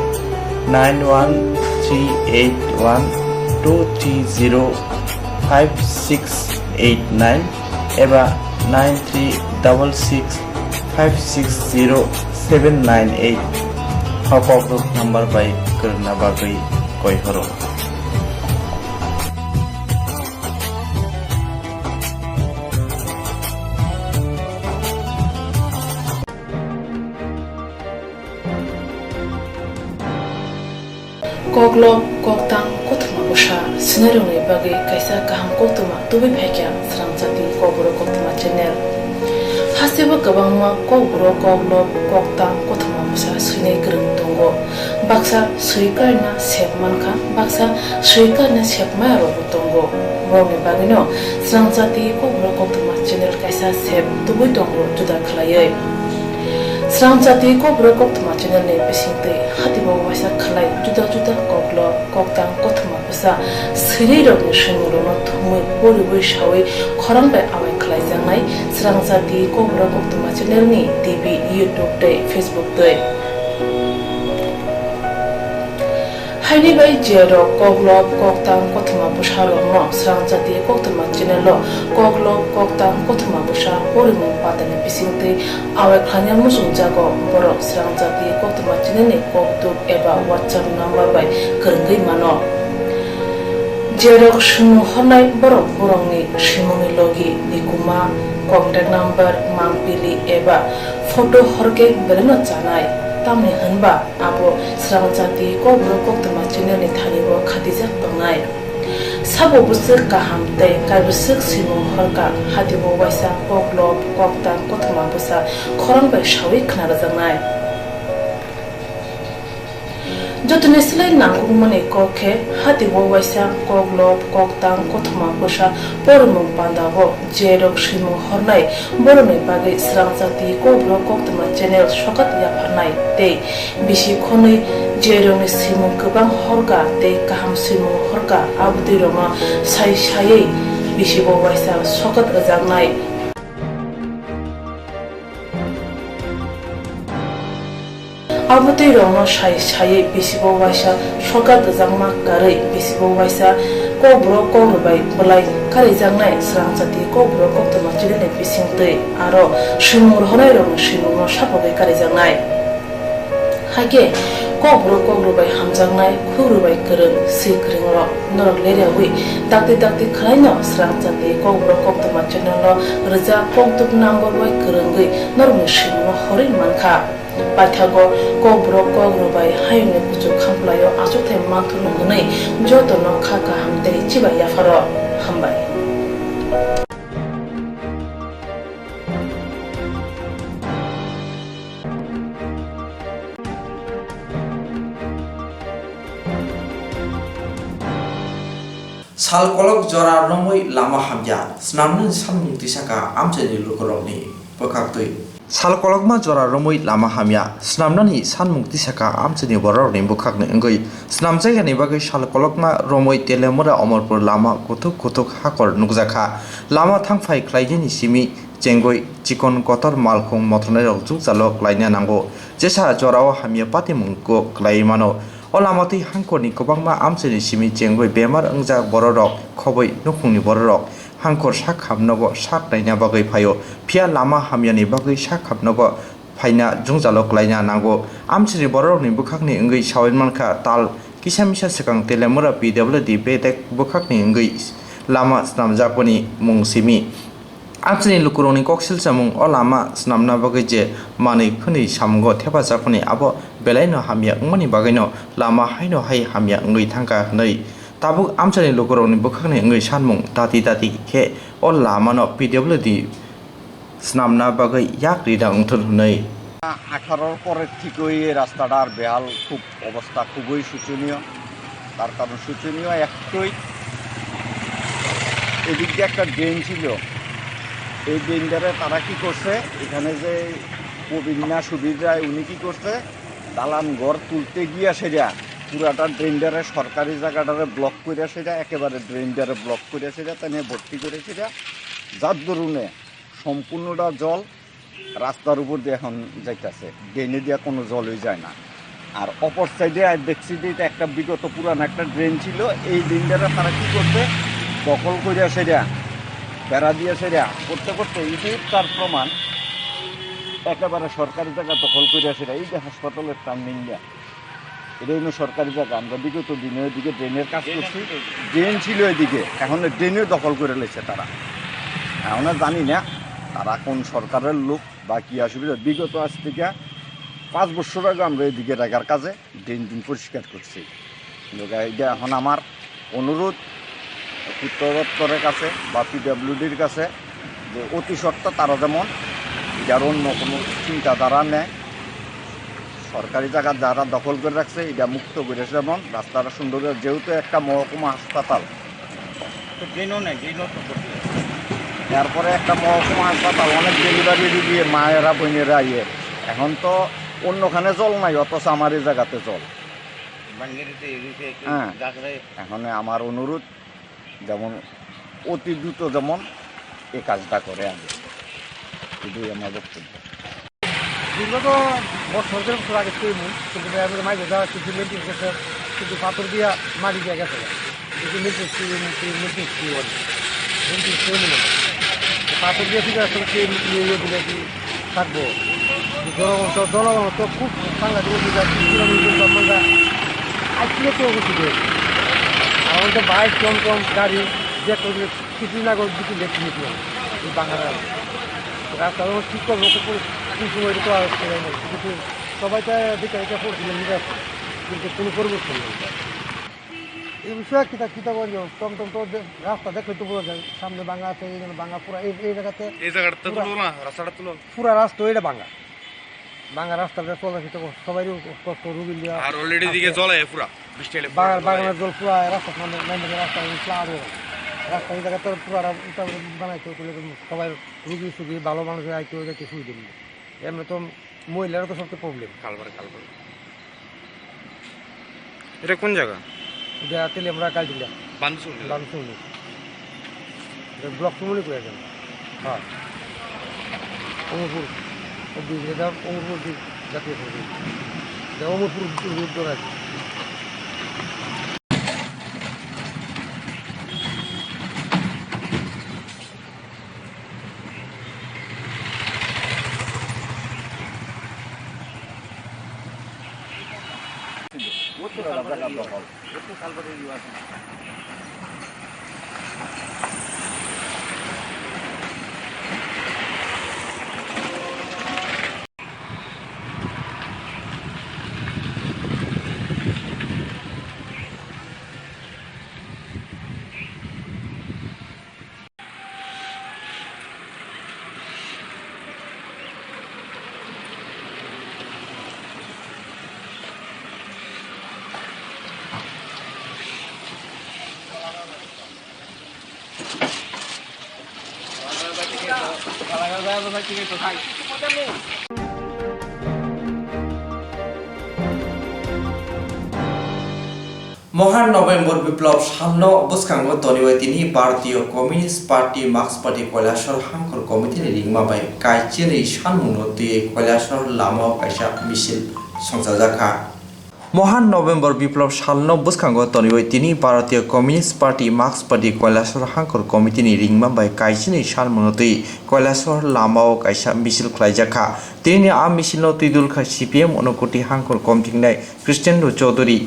A: 91381230569 eba 9366560798 Koktuk number by Kurna Bagai Koihoro
N: Koglom koktang koktma busha sinarungi bagai kaisa kaham koktma tubi phekya Swrangchati Kokborok koktma channel hasiba gabangma kokborok koglom koktang koktma busa sui gereng tongo baksa sui karna sep manka baksa sui karna sep mayaro tongo roni bagino Swrangchati Kokborok koktwma channel kaisa sep tubui tongo juda khlaiye Swrangchati Kokborok koktwma channel ne bisingte hatibo waisa khlai juda juda koklo koktang koktwma busa siri rok ni shingro no thumui poribai shawi khorangbe awai khlai jangnai Swrangchati Kokborok koktwma channel ni TV YouTube te Facebook te haini bai jero koglop koktang koktwma busa no Swrangchati Kokborok channel lo koglop koktang koktwma busa porimung patane bisingte awai khlanya musung jago borok Swrangchati Kokborok channel ni koktuk eba WhatsApp number bai kerengei mano jerok shunu honai borok borongni shimoni logi nikuma contact number mangpili eba photo horke bereno chanai tamni hanba abo Swrangchati Kokborok koktwma channel ni thanibo khatijak pangnai sabo busuk kaham tei kaibusuk simung horka hatibo waisa koglop koktang koktwma busa khorang bai shawi khnarajanai jotone silai nangkukmani kokhe hatibo waisa koglop koktang koktwma busa pormung pandabo jerok simung hornai boroni bagai Swrangchati Kokborok koktwma channel sokat yaphanai tei bisi khonui jeroni simung kubang horka tei kaham simung horka abudi roma sai sai bisi bo waisa sokat ajangnai abudi roma sai sai bisi bo waisa sokat ajangma karai bisi bo waisa Kokborok koglbai bolai kari jangnai Swrangchati Kokborok koktwma channel bisingte aro shimur honai rong shimur sapogai kari jangnai hage Kokborok koglbai hamjangnai khurubai kereng sikreng ro norok leriawi dakti dakti khlaino Swrangchati Kokborok koktwma channel lo rja koktuk number bai kerengei norok shimur horin mankha Pathago Kokborok koglbai hayne kuchu khamplayo asukthai manthunu hnei jotono khaka hamtei chibai yafaro hambai
A: Salkolok jora romoi lama hamja snamna samung tisaka amchani lukorokni pokaktui Salkolokma jora romoi lama hamya snamnani sanmung tisaka amchani borokni bokakni ngoi snamjaigani bagai salkolokma romoi telemura omorpur lama kotuk kotuk hakor nukjakha lama thangphai khlaijini simi chengoi chikon kotor malkhong motrnai rok jukjalok laina nango jesa jorao hamya patimungko klaimano olamati hangkorni kobangma amchani simi chengoi bemar angjak bororok khoboi nukhungni bororok hangkor sak hamnogo sak naina bagai phayo phia lama hamyani bagai sak hamnogo phaina jungjalok laina nango amchani bororokni bukhakni ngei sawen manka tal kisamisa sekang telemura pwd betek bukhakni ngei lama snamjakoni mungsimi amchani lukuroni koksil samung o lama snamna bagai je mani khuni samgo thepa jakoni abo belaino hamya ngmani bagaino lama haino hai hamya ngei thangka nei tabuk amchani lukuroni bukhakni ngei sanmung tati tati khe o lamano pwd snamna bagai yakri da ungthul nei
G: 18 পরের থেকেই এই রাস্তাটার বেহাল খুব অবস্থা খুবই শোচনীয় তার কারণ শোচনীয় একটাই এদিক দিয়ে একটা ড্রেন ছিল এই ড্রেনটারে তারা কি করছে এখানে যে প্রবীণা সুবীর রায় উনি কি করছে দালান ঘর তুলতে গিয়া সেটা পুরাটা ড্রেনটারে সরকারি জায়গাটারে ব্লক করে সেটা একেবারে ড্রেনটারে ব্লক করে সেটা তাই ভর্তি করে সেটা যার দরুনে সম্পূর্ণটা জল রাস্তার উপর দিয়ে এখন যাইতেছে ড্রেনে দিয়ে কোনো জলই যায় না আর অপর সাইডে দেখছি যে এটা একটা বিগত পুরানো একটা ড্রেন ছিল এই ড্রেনটারে তারা কী করছে দখল করিয়া সেটা বেড়া দিয়ে সেটা করতে করতে এই তার প্রমাণ একেবারে সরকারি জায়গা দখল করিয়া সেটা এই যে হাসপাতালের টার্নিং দেয়া এটা হলো সরকারি জায়গা আমরা বিগত দিনে ওইদিকে ড্রেনের কাজ করছি ড্রেন ছিল এদিকে এখন ড্রেনেও দখল করে লেছে তারা এখন জানি না তারা কোন সরকারের লোক বা কী অসুবিধা বিগত আজ থেকে 5 বছর আগে আমরা এদিকে রাখার কাজে ড্রেন পরিষ্কার করছি এটা এখন আমার অনুরোধ উত্তর দপ্তরের কাছে বা পিডব্লিউডির কাছে যে অতি সত্ত্বর তারা যেমন এটার অন্য কোনো চিন্তাধারা নেয় সরকারি জায়গা যারা দখল করে রাখছে এটা মুক্ত করেছে, যেমন রাস্তাটা সুন্দর, যেহেতু একটা মহকুমা হাসপাতাল, তারপরে একটা মহকুমা হাসপাতাল, অনেক ডেলিভারি দিয়ে মায়েরা বোনেরা এখন তো অন্যখানে জল নাই, অথচ আমার এই জায়গাতে জল। হ্যাঁ, এখন আমার অনুরোধ যেমন অতি দ্রুত যেমন এই কাজটা করে আগে, এটাই আমার বক্তব্য।
O: বিগত বছর আগে তৈরি কিন্তু মাঝে যাওয়া কিছু মেনটেন করছে, কিন্তু পাথর দিয়া মাটি দিয়ে গেছে, কিন্তু পাথর দিয়ে ঠিক আছে দিলে কি থাকবো। জনগণ তো খুব সাংঘাতিক আজকে তো কিছু আর আমাদের বাইক টমটম গাড়ি যে করলে কিছুদিন আগে কিছু লেট নিতে এই বাংলা রাস্তা ঠিক করবো কোন সময় তো কিন্তু সবাই তো দেখে এটা পড়ছিল নিয়ে আসছে, কিন্তু কোনো পরিবর্তন নেই এই বিষয়ে কিতা বলল। টমটম তো রাস্তা দেখলে তো বোঝা যায় সামনে ভাঙা আছে, এই ভাঙা পুরা এই জায়গাতে পুরা রাস্তা এটা ভাঙা রাস্তাটা চলে তো সবাই কষ্ট রুগী আর অলরেডি দিকে চলে পুরা বাগানের জল পুরা রাস্তা রাস্তা ফ্লাড হয়ে রাস্তা এই জায়গাতে পুরা বানাইতে সবাই রুগী সুগী ভালো মানুষ আইতে যাইতে সুবিধা নেই। এমনি তো মহিলারা তো সবচেয়ে প্রবলেম। কালবার
B: এটা কোন জায়গা?
O: এটা তেলে আমরা কাল দিলাম বানসুনি ব্লক সুমনি করে যান। হ্যাঁ, অমরপুর অমরপুর জাতীয় অমরপুর উদ্যোগ আছে।
A: মহান নভেম্বর বিপ্লব সান্ন বুসখাঙ্গ তনিবাই তিনি ভারতীয় communist party Marx party Kailashahar হাঙ্কর কমিটিनि রিংমাবাই কাইচিनि सानमुनो तुयै কৈলাসর लामा कायसा मिसिल संसाजाखा। মহান নভেম্বর বিপ্লব সান্ন বুসখাঙ্গ তনিবাই তিনি ভারতীয় communist party Marx party Kailashahar হাঙ্কর কমিটিनि রিংমাবাই কাইচিनि सानमुनो तुयै কৈলাসর लामा कायसा मिसिल ख्लाइजाखा। তিনি आ मिसिलनो तुइदुल खा CPM অনুকুটি হাঙ্কর কমিটিंनाय क्रिस्टियान चौधरी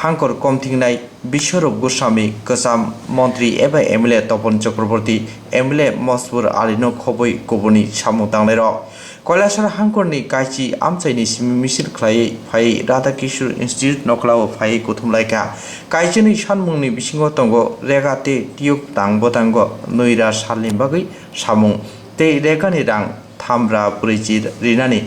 A: हांकर कमथिंनाय बिश्वरूप गोस्वामी गोजाम मन्त्री एबा एमएलए तपन चक्रवर्ती एमएलए मसबुर आलिनो खबै गुबुननि सामु दांनाय কৈলাসर हांकरनि कायची आमचाइनि मिसिल ख्लायै फायै राधा किशोर इन्स्टिट्यूट नखलाव फायै गुथुमलायखा। कायचीनि सानमुंनि बिसिङाव दङ रेगाते तियुक दांग नैरा सालनि बागै सामुं ते रेगानि रां थामब्रा ब्रैजि रिनानि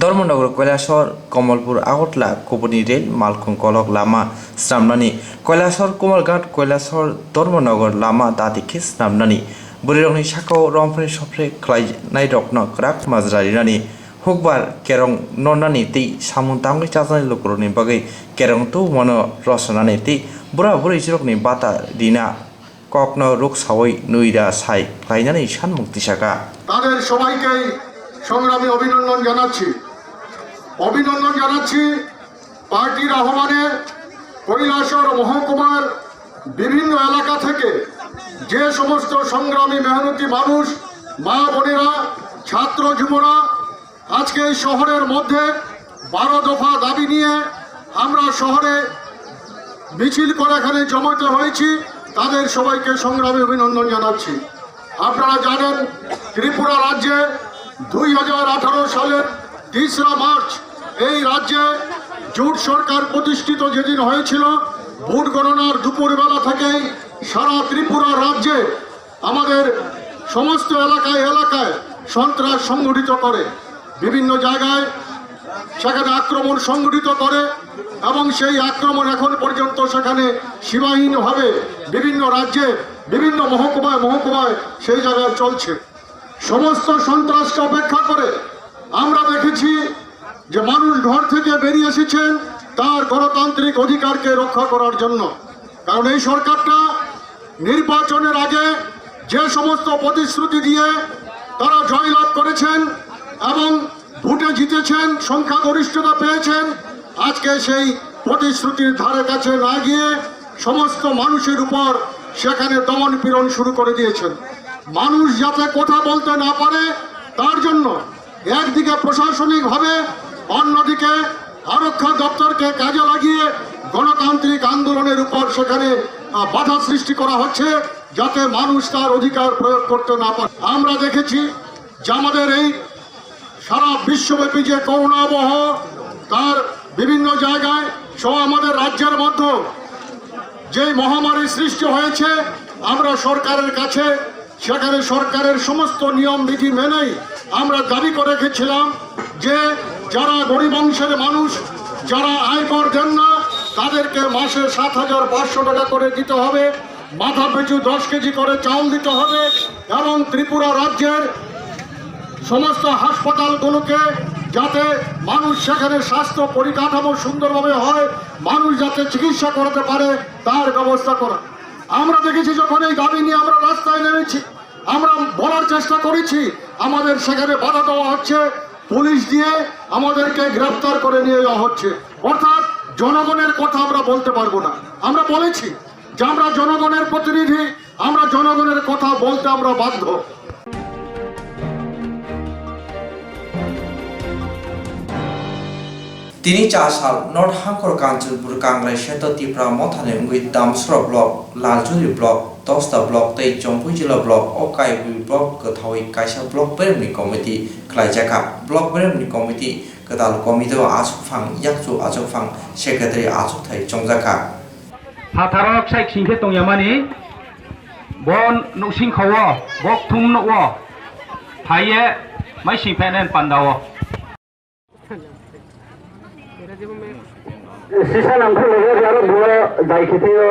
A: धर्मनगर কৈলাসর कमलपुर आगरतला कुबुनि रेल मालखुं गलक लामा स्रामनानि কৈলাসর कमलघाट কৈলাসর धर्मनगर लामा दातिखे स्रामनानि बुरिरंनि साखाव रंफ्रे सफ्रे ख्लायनाय रकन क्राक माजरारिनानि हुकबार केरं ननानि तै सामुं दांगै चाजानाय लोकरनि बागै केरं तो मनो रसनानि तै बुरा बुरै जिरकनि बाता दिना ककनो रुक सावै नैरा साय ख्लायनानै सानमुक्ति साखा।
P: তাদের সবাইকে সংগ্রামী অভিনন্দন জানাচ্ছি। পার্টির আহ্বানে কৈলাসর মহকুমার বিভিন্ন এলাকা থেকে যে সমস্ত সংগ্রামী মেহনতি মানুষ, মা বোনেরা, ছাত্র যুবরা আজকে এই শহরের মধ্যে 12 দফা দাবি নিয়ে আমরা শহরে মিছিল করে এখানে জমাতে হয়েছি, তাদের সবাইকে সংগ্রামী অভিনন্দন জানাচ্ছি। আপনারা জানেন ত্রিপুরা রাজ্যে 2018 সালের 3 মার্চ এই রাজ্যে জোট সরকার প্রতিষ্ঠিত যেদিন হয়েছিল, ভোট গণনার দুপুরবেলা থেকেই সারা ত্রিপুরা রাজ্যে আমাদের সমস্ত এলাকায় সন্ত্রাস সংগঠিত করে বিভিন্ন জায়গায় সেখানে আক্রমণ সংগঠিত করে এবং সেই আক্রমণ এখন পর্যন্ত সেখানে সীমাহীনভাবে বিভিন্ন রাজ্যে বিভিন্ন মহকুমায় সেই জায়গায় চলছে। সমস্ত সন্ত্রাসকে অপেক্ষা করে আমরা দেখেছি যে মানুষ ঘর থেকে বেরিয়ে এসেছেন তার গণতান্ত্রিক অধিকারকে রক্ষা করার জন্য। কারণ এই সরকারটা নির্বাচনের আগে যে সমস্ত প্রতিশ্রুতি দিয়ে তারা জয়লাভ করেছেন এবং ভোটে জিতেছেন, সংখ্যাগরিষ্ঠতা পেয়েছেন, আজকে সেই প্রতিশ্রুতির ধারে কাছে না গিয়ে সমস্ত মানুষের উপর সেখানে দমন পীড়ন শুরু করে দিয়েছেন। মানুষ যাতে কথা বলতে না পারে তার জন্য একদিকে প্রশাসনিকভাবে, অন্যদিকে আরক্ষা দপ্তরকে কাজে লাগিয়ে গণতান্ত্রিক আন্দোলনের উপর সেখানে বাধা সৃষ্টি করা হচ্ছে যাতে মানুষ তার অধিকার প্রয়োগ করতে না পারে। আমরা দেখেছি যে আমাদের এই সারা বিশ্বব্যাপী যে করোনাবহ তার বিভিন্ন জায়গায় সহ আমাদের রাজ্যের মধ্যে যে মহামারী সৃষ্টি হয়েছে, আমরা সরকারের কাছে সেখানে সরকারের সমস্ত নিয়ম বিধি মেনেই আমরা দাবি করে রেখেছিলাম যে যারা গরিব অংশের মানুষ, যারা আয়কর দেন না, তাদেরকে মাসে 7,500 টাকা করে দিতে হবে, মাথা পিছু 10 কেজি করে চাউল দিতে হবে এবং ত্রিপুরা রাজ্যের সমস্ত হাসপাতালগুলোকে যাতে মানুষ সেখানে স্বাস্থ্য পরিকাঠামো সুন্দরভাবে হয়, মানুষ যাতে চিকিৎসা করতে পারে তার ব্যবস্থা করা। আমরা দেখেছি যখন এই দাবি নিয়ে আমরা রাস্তায় নেমেছি, আমরা বলার চেষ্টা করেছি, আমাদের সেখানে বাধা দেওয়া হচ্ছে, পুলিশ দিয়ে আমাদেরকে গ্রেফতার করে নিয়ে যাওয়া হচ্ছে। অর্থাৎ জনগণের কথা আমরা বলতে পারবো না। আমরা বলেছি যে আমরা জনগণের প্রতিনিধি, আমরা জনগণের কথা বলতে আমরা বাধ্য।
A: তিনি 4 সাল नर्थ हांखर कांचनपुर कांगलाई क्षेत्र त्रिपुरा मथाने उंगई दामस्र ब्लक लालजुरी ब्लक दस्ता ब्लक तै जम्पुई जिल्ला ब्लक अकाइबुई ब्लक गथावै काइसा ब्लक बेरेमनि कमिटि खलाइजाखा ब्लक बेरेमनि कमिटि गदाल कमिटि आसुफां याकजु आसुफां सेक्रेटारि आसुथाइ चंजाखा
Q: हाथारक साइक सिंखे तंयामानि बन नुसिं खावो बक थुम न'वो हाये माइ सिंफेनेन पान्दावो
R: Sisa nangkut lagi biar dua dari kita yo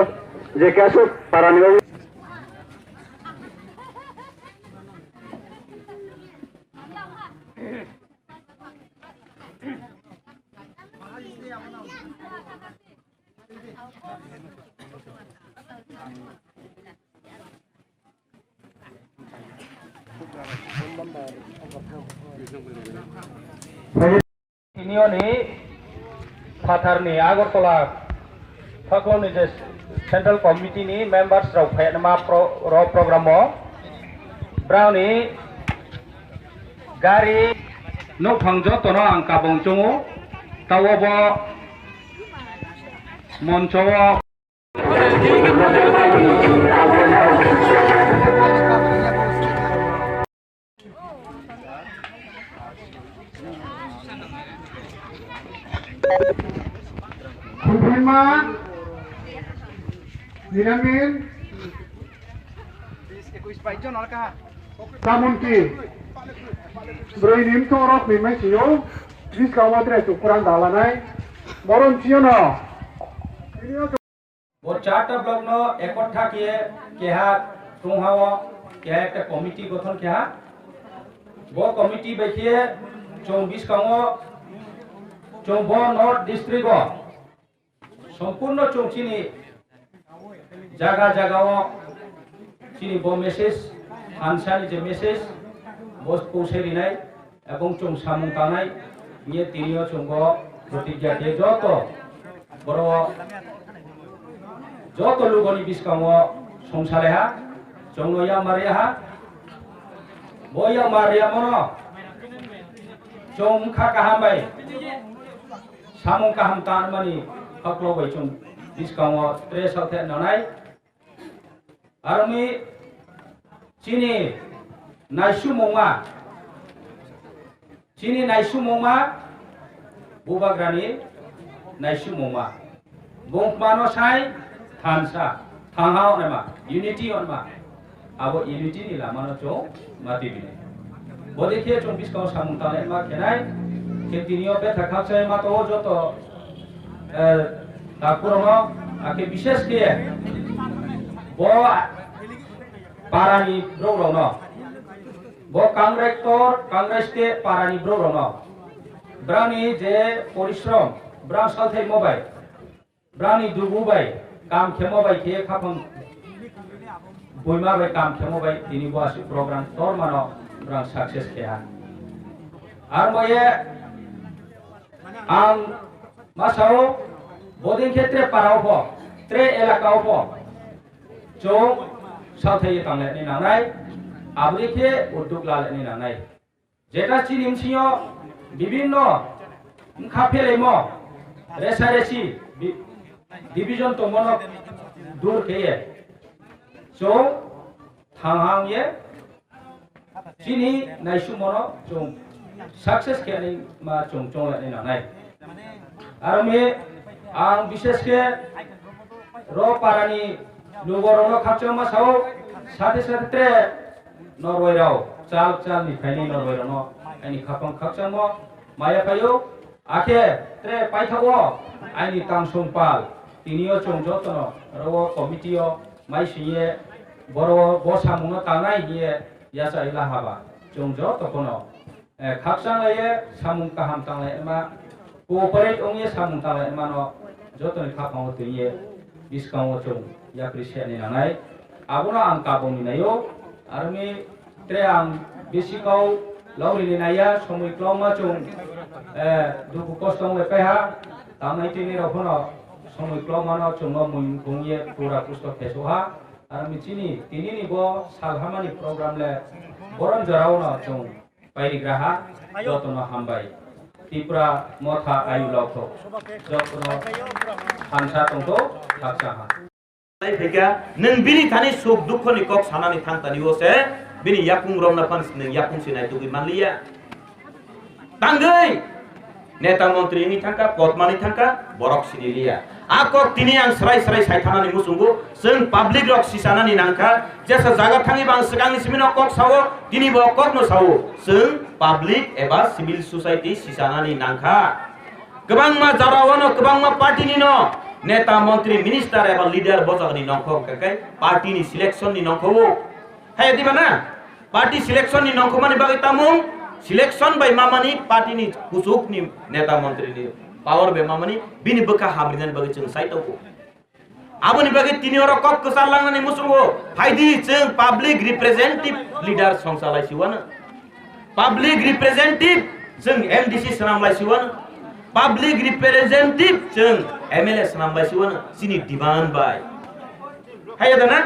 R: jika su parani
Q: ini oni Patarni Agartala Fakloni Central Committee ni members rau Vietnam program Browni Gari no phangjo tono angka bongchongo tawobo monchowo
I: koktwma Niramin Samunki Broinim to orok ni mai siyo dis kawatre tu kurang dalanai moron ciono
Q: वो 4টা block ন একঠা কিয়ে কেহা তুহাও কেহা একটা committee গঠন কেহা वो committee বেখিয়ে 24 কাঙো 24 north district সম্পূর্ণ চৌচিনি জায়গা জায়গাও চিনি ব মেসেজ আনসানি যে মেসেজ বস পৌঁছে দিনাই এবং চং সামুং তানাই নিয়ে তিনিও চঙ্গ প্রতিজ্ঞা দিয়ে যত লোকনি বিস্কাম সংসারে হা চংয়া মারিয়া হা বইয়া মারিয়া মন চং খা কাহামবাই সামুং কাহাম তান মানি Paklobai chung discount tres out there nanai. Army Chini Naishu Moma Bubagrani Naishu Moma Bongmano Sai Tansa Tanghao Nema Unity on Ma Our Unity Nila Manocho Matibine Bodike chung discount Samuntan Ma Kenai তিনিও ব্যথা খাচ্ছে মাতো যত তারপরও আকে বিশেষ কে ব পারানি ব্রৌরন ব কংগ্রেস কে পারানি ব্রৌরন ব্রানি যে পরিশ্রম ব্রাং সালথাই মবাই ব্রানি দুবুবাই কাম খেমবাই কে খাফং বইমাবাই কাম খেমবাই তিনি বসি প্রোগ্রাম তোর মানো ব্রাং সাকসেস খেয়া আর ময়ে আং মাসাও বদিন ক্ষেত্রে পারাও ত্রে এলাকাও চৌ সাউথাই তাংলানি নাংনাই আবরিকে উদ্যোগ লালানি নাংনাই যেটা চিনিমসিও বিভিন্ন খাফেলেম রেসারেসি ডিভিজন তমন দূর খেয়ে চৌ থাংহাংয়ে চিনি নাইসুমন চৌ সাকসেস খেয়ানি মা চৌ চৌলানি নাংনাই আর মে आं विशेष के रो पारानी लुगोरो खाचो मासाव साथे साथे नरवे राव चाल निफाइनि नरवे रनो आइनि खाफं खाचमो माया पायो आखे त्रे पाइथावो आइनि तांसुं पाल तिनियो चंजतनो रो कमिटियो माइसिये बरो बसामुनो तांनाय हिये यासा इला हाबा चंजो तकोनो खाचसांलाये सामुं काहाम तांलाय मा कोऑपरेट ओंगे सामुं तांलाय मानो जतन खाफाव तैये डिस्काउंट चौ याप्रिसियानि नानाय आबोना आं काबोनि नायो आरमी त्रे आं बेसिकाव लावरिनि नाया समय क्लाउमा चौ दुखु कष्टं लेपाहा तांनाय तिनि रखनो समय क्लाउमानो चौनो मुं गंये पूरा कुष्ट फेसोहा आरमी चिनि तिनिनि बो सालहामानि प्रोग्राम ले बरन जरावनो चौ पाइरिग्राहा जतन हामबाय त्रिपुरा मथा आयु लावथो जतनो हानसा तंतो थाकसाहा
S: नाय फैगा नों बिनि थानि सुख दुखनि कक सानानि थांतानि ओसे बिनि याकुं रमना फान्स नों याकुं सिनाय दुगि मानलिया तांगै नेता मन्त्रिनि थांका पद्मानि थांका बरक सिनिलिया आकक तिनि आं सराय सायथानानि मुसुंगु जों पाब्लिक रक सिसानानि नांका जेसा जागा थाङि बां सिगांनि सिमिनो कक सावो तिनि बो कक नो सावो जों पाब्लिक एबा सिविल सोसाइटी सिसानानि नांका गोबां मा जारावनो गोबां मा पार्टीनि न नेता मन्त्री मिनिस्टार एबा लिडार बजागनि नंखौ काकाय पार्टीनि सिलेक्शननि नंखौ हाय दिबाना पार्टी सिलेक्शननि नंखौ माने बागै तामुं सिलेक्शन बाय मामानि पार्टीनि कुसुकनि नेता मन्त्रीनि पावर बे मामानि बिनि बका हाब्रिनानि बागै जों साइटआव आबोनि बागै तिनिरो कक कसार लांनानै मुसुंगो फाइदि जों पाब्लिक रिप्रेजेंटेटिभ लिडार संसालायसिवानो पाब्लिक रिप्रेजेंटेटिभ जों एमडीसी सनामलायसिवानो पाब्लिक रिप्रेजेंटेटिभ जों एमएलए सनामलायसिवानो सिनि डिमान्ड बाय हाय दाना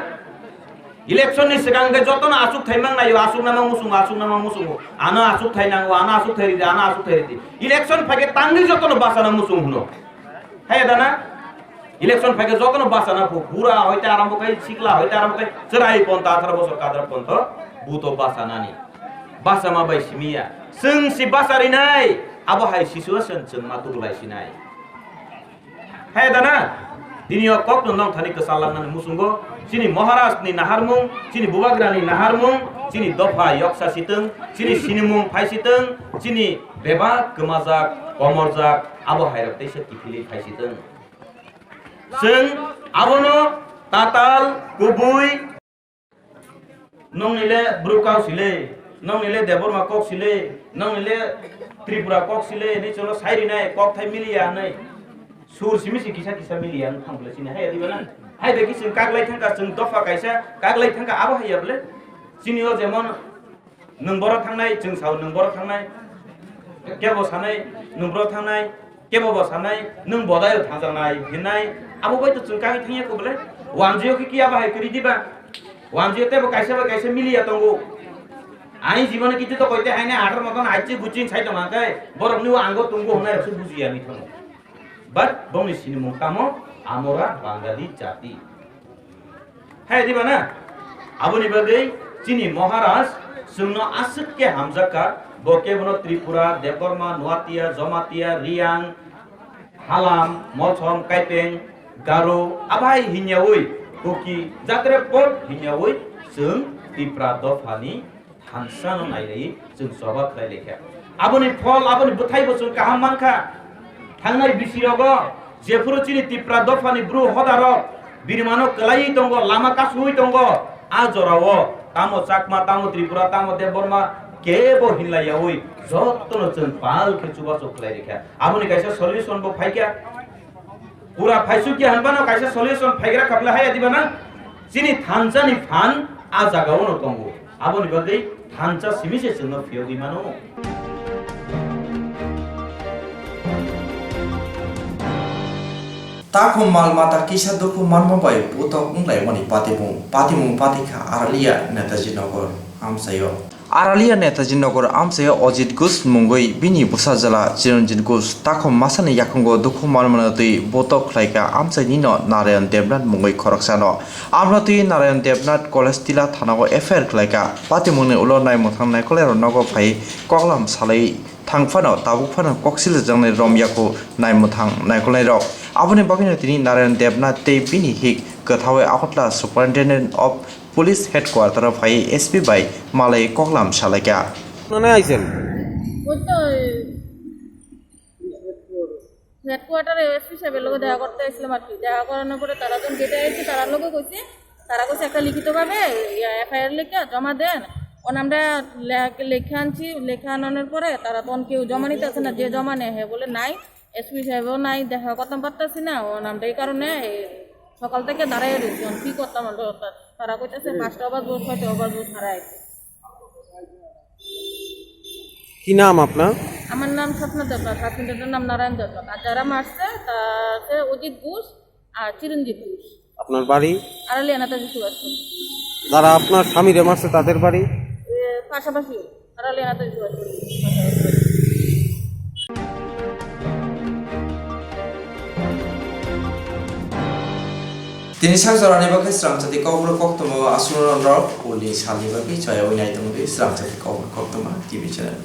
S: इलेक्शन नि सिगां जतन आसुक थाइमां नायो आसुक नामा मुसुं आना आसुक थाइनांगो आना आसुक थाइरि इलेक्शन फागे तांगि जतन बासाना मुसुं हुनो हाय दाना इलेक्शन फागे जतन बासाना बुरा हयते आरम्भ कै सिकला हयते आरम्भ कै चराय पन्थ 18 बছর कादर पन्थ बुतो बासानानि बासामा बाय सिमिया जों सि बासारिनाय आबो हाय सिचुएशन जों मातुलायसिनाय हाय दाना दिनियो कक नंग थानि कसालांनानै मुसुंगो चिनी महाराष्ट्रनि नाहारमुं चिनी बुबाग्रानि नाहारमुं चिनी दफा यक्सा सितों चिनी सिनिमुं फाइसितों चिनी बेबा गोमाजाक कमरजाक आबो हायरते सेटिफिलि फाइसितों जों आबोनो ताताल गुबुय नंनिले ब्रुकाव सिले नंनिले देबरमा कक सिले नंनिले त्रिपुरा कक सिले नि चलो साइरिनाय कक थाइ मिलिया नै सुर सिमिसि किसा मिलिया थांब्लेसिने हाय दिबाना हाय बेकि जों कागलाय थांका जों दफा गायसा कागलाय थांका आबो हायाब्ले सिनियो जेमन नंबर थांनाय जों साव नंबर थांनाय केबो सानाय नंबर थांनाय केबो सानाय नों बदाय थांजानाय हिनाय आबो बायतो जों कागै थांया कोबले वानजियो कि आबो हाय करि दिबा वानजियो तेबो कायसा मिलिया तंगो आइ जीवन किति तो कइते हायने आटर मगन आइछि गुचिन साइद माकाय बरमनि आंगो तुंगो होनाय रसु बुजिया नि थंगो बट बंनि सिनिमु कामो आमरा बांगाली जाति है दिबाना आबोनि बागै चिनी महाराज जोंनो आसुक के हामजाका बकेबनो त्रिपुरा देबरमा नवातिया जमातिया रियां हालाम मलसम काइपें गारो आबाय हिन्यावै कोकी जात्रे पट हिन्यावै जों त्रिपुरा दफानि हानसानो नायनाय जों सभा खालाय लेखा aboni phol aboni buthai bosun kaham mankha thangnai bisirogo jefuru chini tipra dofani bru hodaro birmano kelai tongo lama kasui tongo ajorao tamo chakma tamo tripura tamo deborma kebo hinlaya oi jottono chen pal khechuba choklai rekha aboni kaisa solution bo phaikya pura phaisu ki hanbano kaisa solution phaigra kapla haya dibana chini thanchani phan ajagao no tongo aboni bagai thancha simise chenno fiogi mano
A: Takum mal mata kisah doku marma bai putok unglai mani patimung patika Aralia Netaji Nogor amsayo Aralia Netaji Nogor amsayo Ojit Gus mungoi bini busajala Chiranjit Gus takum masane yakungo doku marmana tui botok laika amsay nino Narayan Devnath mungoi khoroksano amna tui Narayan Devnath college tila thanago affair laika patimungni ulo nai muthang nai kolero nogo phai koklam salai thangfano tabukfano koksil jangnai romyako nai muthang nai kolai rok aboni bagino tini Narayan Devnath tei bini hik kathawe akotla superintendent of police headquarter phai SP by malai koklam salaika
D: মানে আইছেন
T: ওই তো হেডকোয়ার্টারে SP সাহেবের লোক দেখা করতে আসলাম আর কি দেখা করানোর পরে তারা যখন গেটে এসেছে তারা লোকও কইছে তারা কইছে একটা লিখিতভাবে এফআইআর লেখা জমা দেন ওন আমরা লেখা আনছি লেখা আনানোর পরে তারা তখন কেউ জমা নিতে আসে না যে জমা নেয় হ্যাঁ বলে নাই এসপি সাহেবও নাই দেখা করতাম পারতেছি না ওন আমরা এই কারণে সকাল থেকে দাঁড়াই রয়েছি কি করতাম তারা কইতেছে 5টা বাজবো 6টা বাজবো তারা আইছে
D: কি নাম আপনার
T: আমার নাম স্বপ্ন দেবনাথ হাসপাতালের নাম নারায়ণ দেবনাথ আর যারা মারছে তাতে অজিত ঘোষ আর চিরঞ্জিত ঘোষ
D: আপনার বাড়ি
T: আড়ালিয়া নেতাজি সুভাষ
D: যারা আপনার স্বামীরে মারছে তাদের বাড়ি
T: পাশাপাশি Araliya Netaji Subhash
A: Tini sak jorani bagi Swrangchati Kokborok koktwma asuran rok uli sali bagi chaya winai tunggu Swrangchati Kokborok koktwma TV channel.